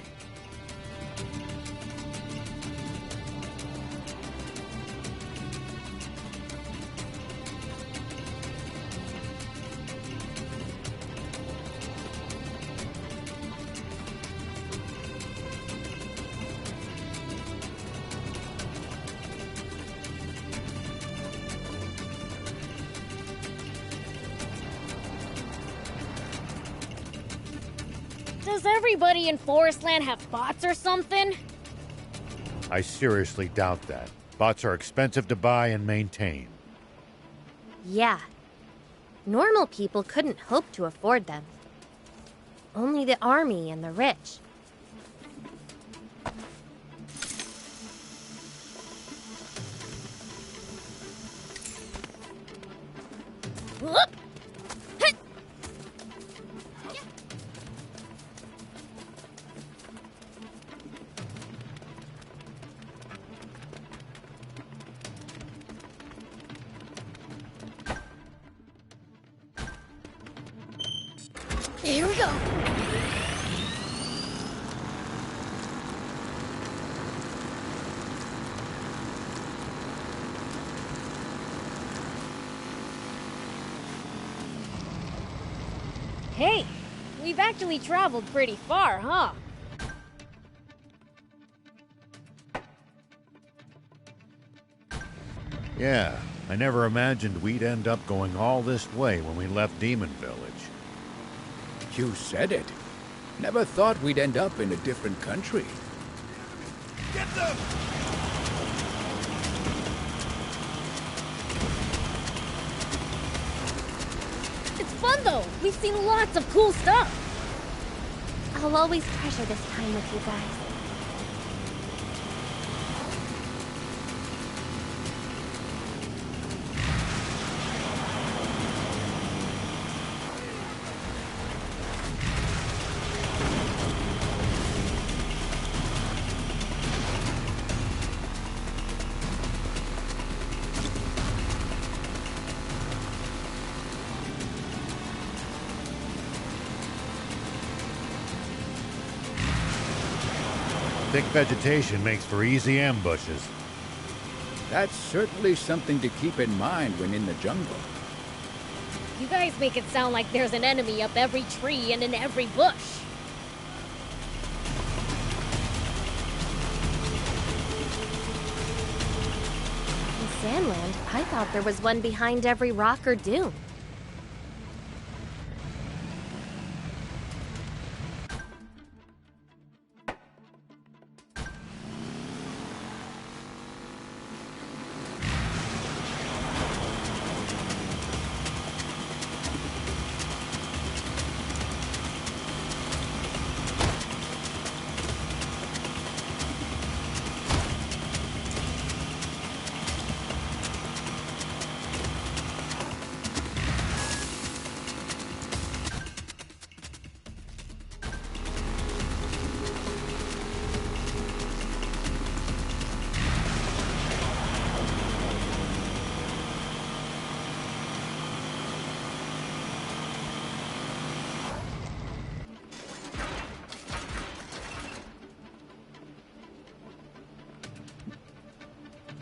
Does everybody in Forestland have bots or something? I seriously doubt that. Bots are expensive to buy and maintain. Yeah. Normal people couldn't hope to afford them. Only the army and the rich. Whoop! Hit! Here we go. Hey, we've actually traveled pretty far, huh? Yeah, I never imagined we'd end up going all this way when we left Demon Village. You said it. Never thought we'd end up in a different country. Get them! It's fun though. We've seen lots of cool stuff. I'll always treasure this time with you guys. Thick vegetation makes for easy ambushes. That's certainly something to keep in mind when in the jungle. You guys make it sound like there's an enemy up every tree and in every bush. In Sandland, I thought there was one behind every rock or dune.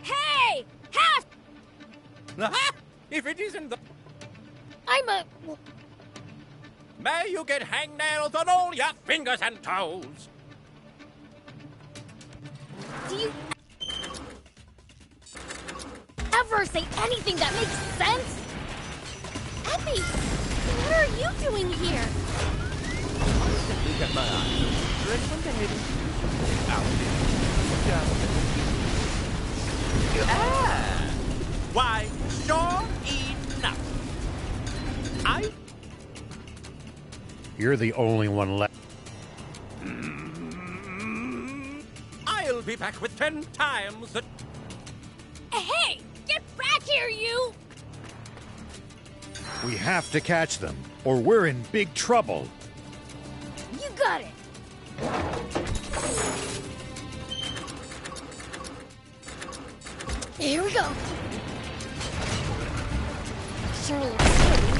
Hey! Half! If it isn't the... I'm a... May you get hangnails on all your fingers and toes! Do you ever say anything that makes sense? Epi! What are you doing here? Simply got my eyes recommended. Ah! Why, sure enough. You're the only one left. I'll be back with 10 times the... Hey! Get back here, you! We have to catch them, or we're in big trouble. You got it! Here we go. Sure looks silly,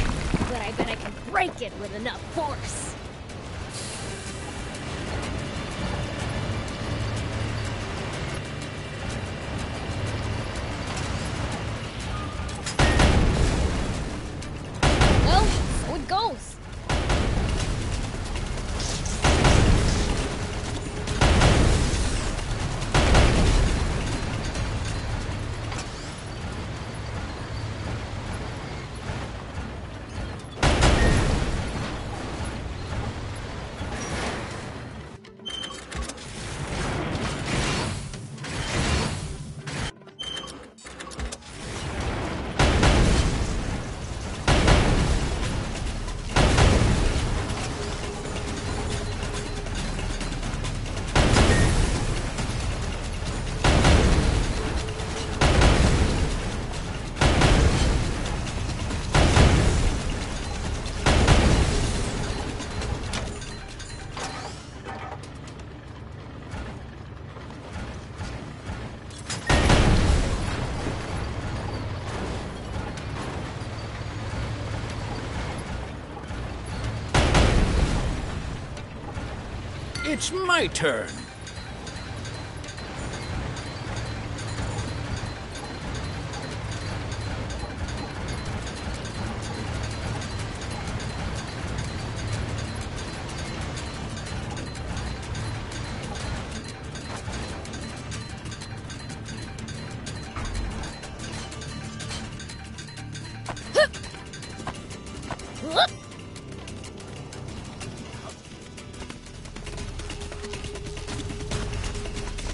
but I bet I can break it with enough force. Well, so it goes. It's my turn.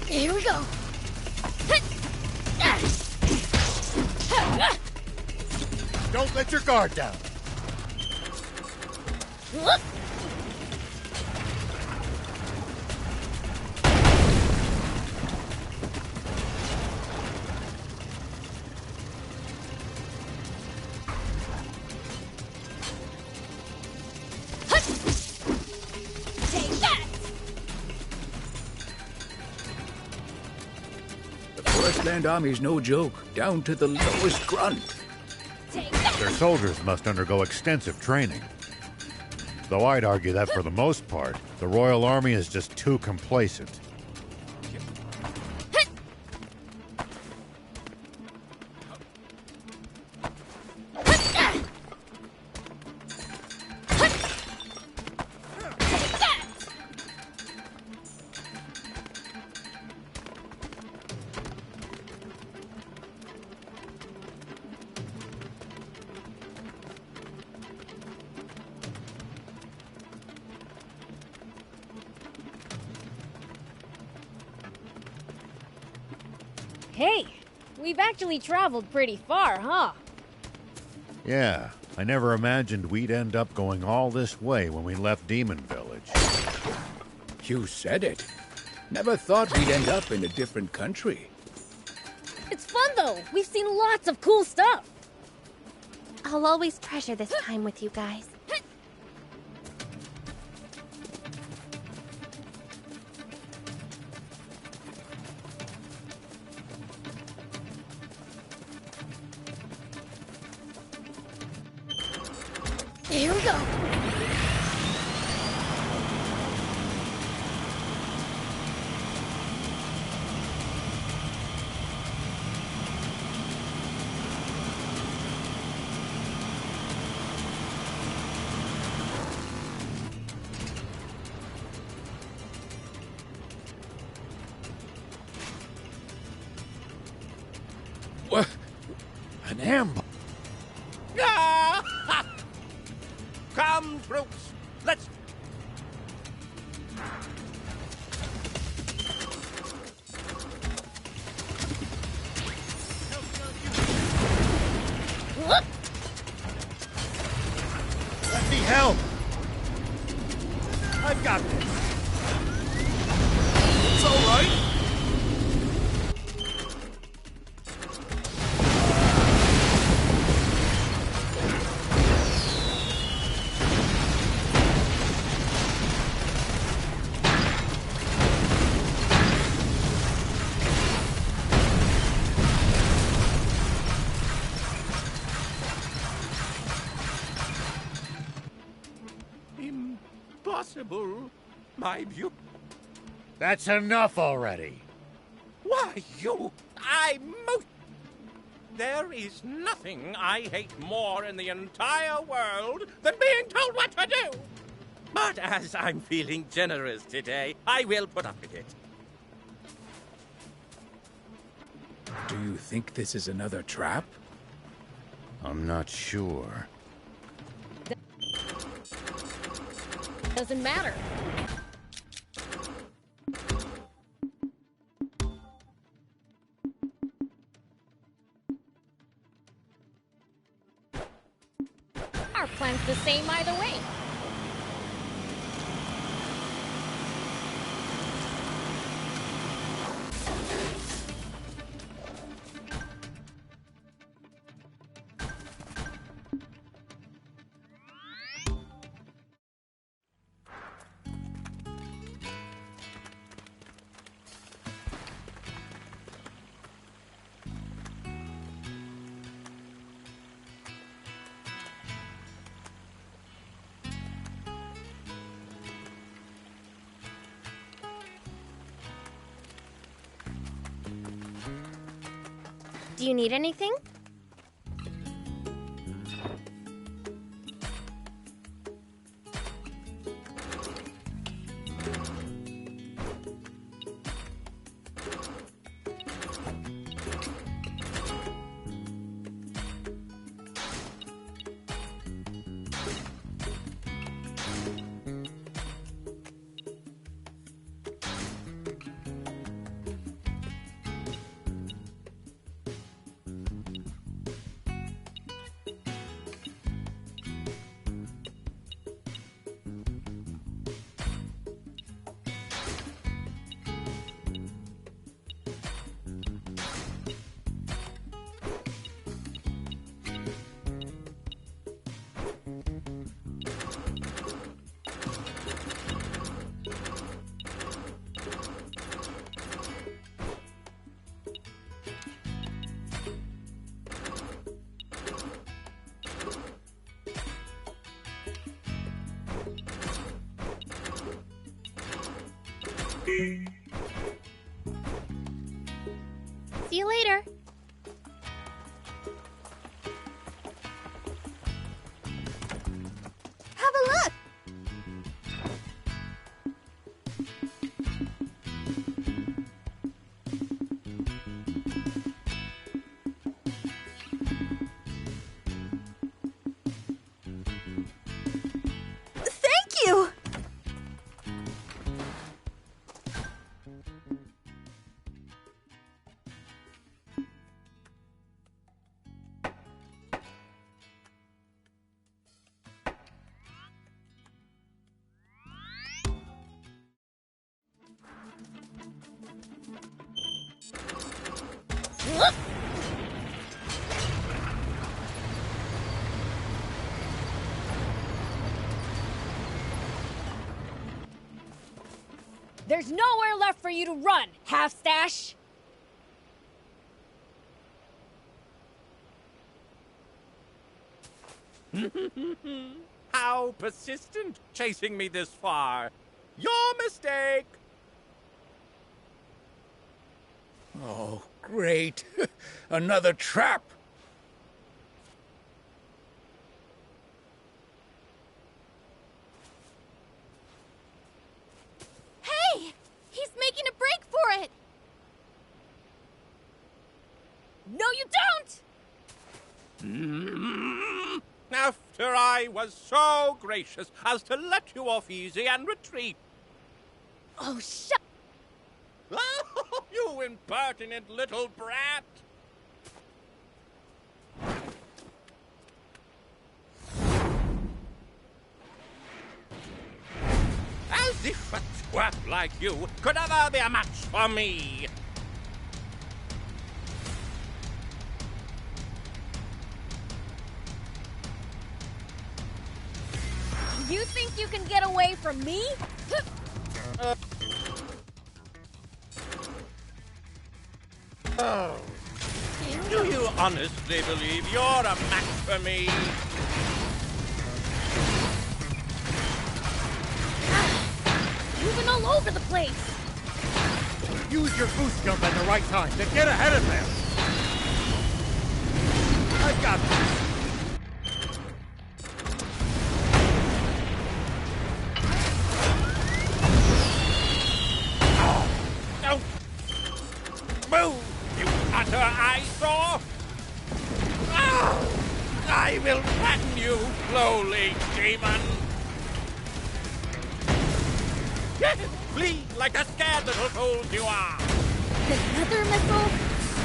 Here we go. Don't let your guard down. Take that! The Forestland Army's no joke, down to the lowest grunt. Take that! Their soldiers must undergo extensive training. Though I'd argue that for the most part, the Royal Army is just too complacent. Hey, we've actually traveled pretty far, huh? Yeah, I never imagined we'd end up going all this way when we left Demon Village. You said it. Never thought we'd end up in a different country. It's fun, though. We've seen lots of cool stuff. I'll always treasure this time with you guys. Here we go. What? An ambush? Come, troops. Let's... Let me help! I've got this! It's all right! Impossible, my view. That's enough already! Why, There is nothing I hate more in the entire world than being told what to do. But as I'm feeling generous today, I will put up with it. Do you think this is another trap? I'm not sure. Doesn't matter. Our plan's the same either way. Do you need anything? See you later. Have a look! Thank you! There's nowhere left for you to run, half-stash! How persistent, chasing me this far. Your mistake! Oh, great. Another trap. Hey! He's making a break for it! No, you don't! After I was so gracious as to let you off easy and retreat. Oh, shut... Oh, you impertinent little brat! if a twerp like you could ever be a match for me. You think you can get away from me? Oh. Do you honestly believe you're a match for me? Moving all over the place. Use your boost jump at the right time to get ahead of them. I got this. Don't move, you utter eyesore! I will flatten you slowly, demon! Flee like the scared little fools you are! Another missile?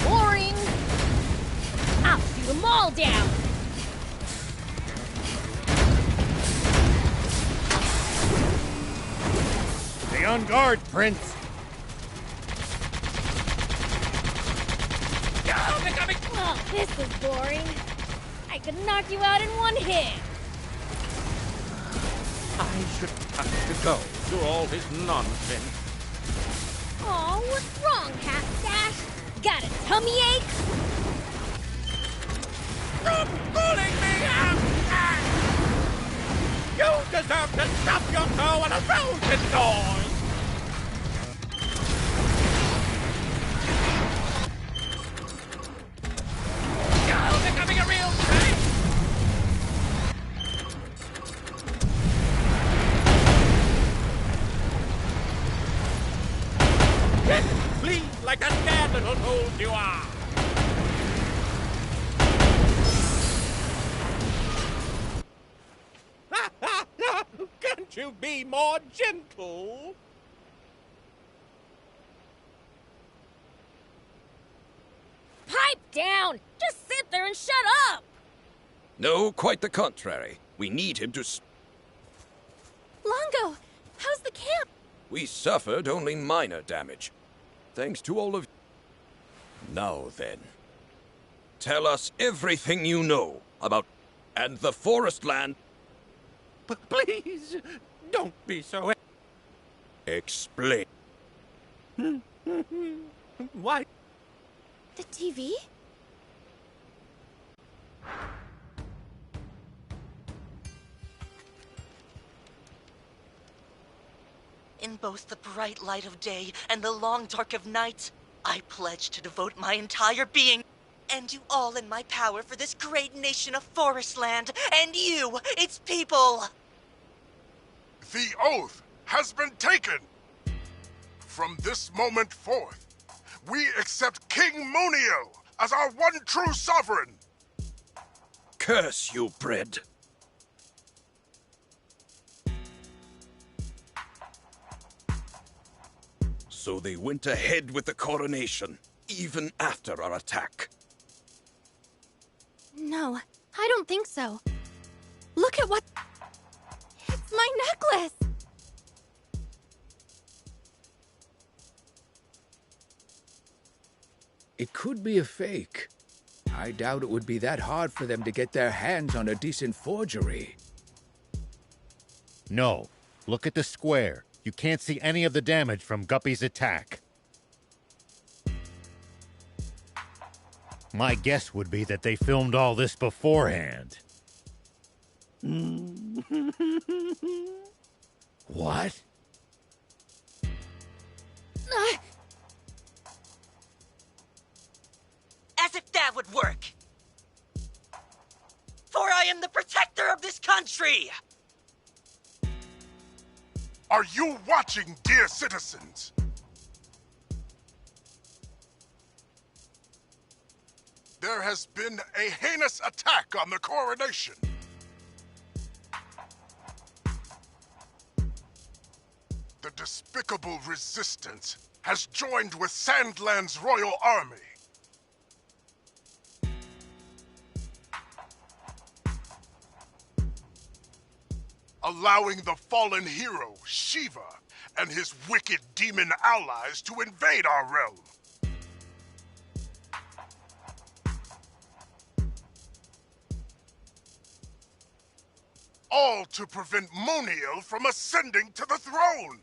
Boring! I'll shoot them all down! Stay on guard, Prince. Oh, this is boring. I could knock you out in one hit. I should have to go through all his nonsense. Aw, what's wrong, Half Stash? Got a tummy ache? Stop pulling me out! You deserve to stub your toe on a thousand doors! You're becoming a real thing! Flee like the scared little fools you are! Can't you be more gentle? Pipe down! Just sit there and shut up! No, quite the contrary. We need him to... Longo, how's the camp? We suffered only minor damage. Thanks to all of... Now then. Tell us everything you know about... and the forest land. Please, don't be so... Explain. Why? The TV? In both the bright light of day and the long dark of night, I pledge to devote my entire being and do all in my power for this great nation of Forestland and you, its people. The oath has been taken. From this moment forth, we accept King Muniel as our one true sovereign. Curse you, Bread. So they went ahead with the coronation, even after our attack. No, I don't think so. Look at what... It's my necklace! It could be a fake. I doubt it would be that hard for them to get their hands on a decent forgery. No. Look at the square. You can't see any of the damage from Guppy's attack. My guess would be that they filmed all this beforehand. What? As if that would work. For I am the protector of this country. Are you watching, dear citizens? There has been a heinous attack on the coronation. The despicable resistance has joined with Sandland's royal army. Allowing the fallen hero, Shiva, and his wicked demon allies to invade our realm. All to prevent Muniel from ascending to the throne!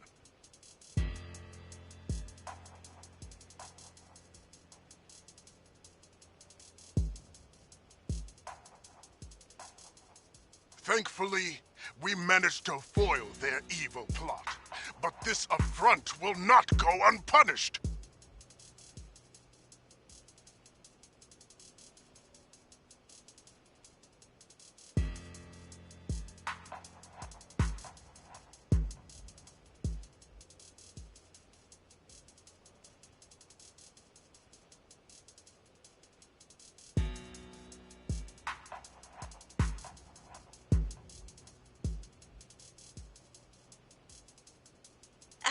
Thankfully, we managed to foil their evil plot. But this affront will not go unpunished!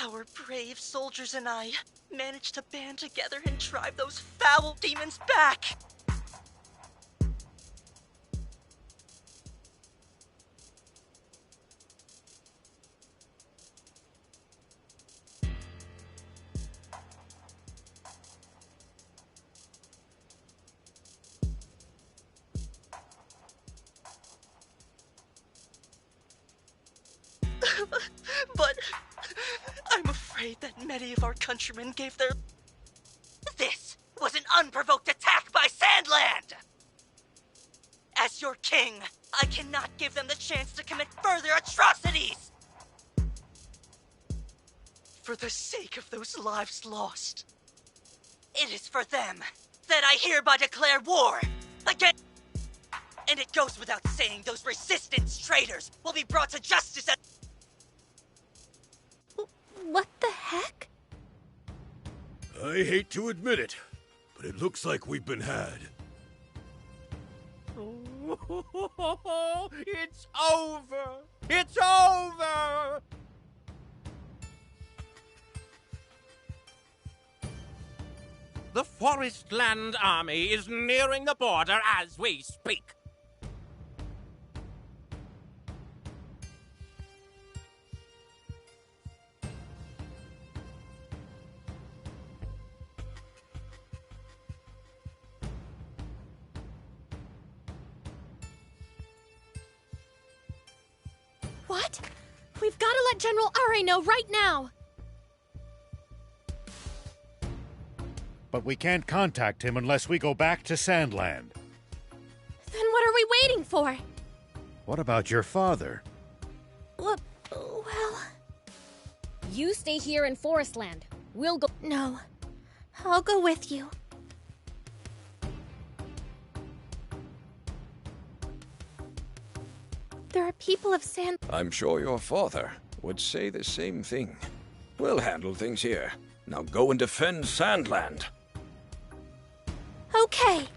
Our brave soldiers and I managed to band together and drive those foul demons back! But I'm afraid that many of our countrymen gave their... This was an unprovoked attack by Sandland! As your king, I cannot give them the chance to commit further atrocities! For the sake of those lives lost, it is for them that I hereby declare war against... And it goes without saying those resistance traitors will be brought to justice at... What the heck? I hate to admit it, but it looks like we've been had. It's over! It's over! The Forestland army is nearing the border as we speak. What? We've got to let General Are know right now! But we can't contact him unless we go back to Sandland. Then what are we waiting for? What about your father? Well... You stay here in Forestland. We'll go... No. I'll go with you. There are people of Sand... I'm sure your father would say the same thing. We'll handle things here. Now go and defend Sandland. Okay.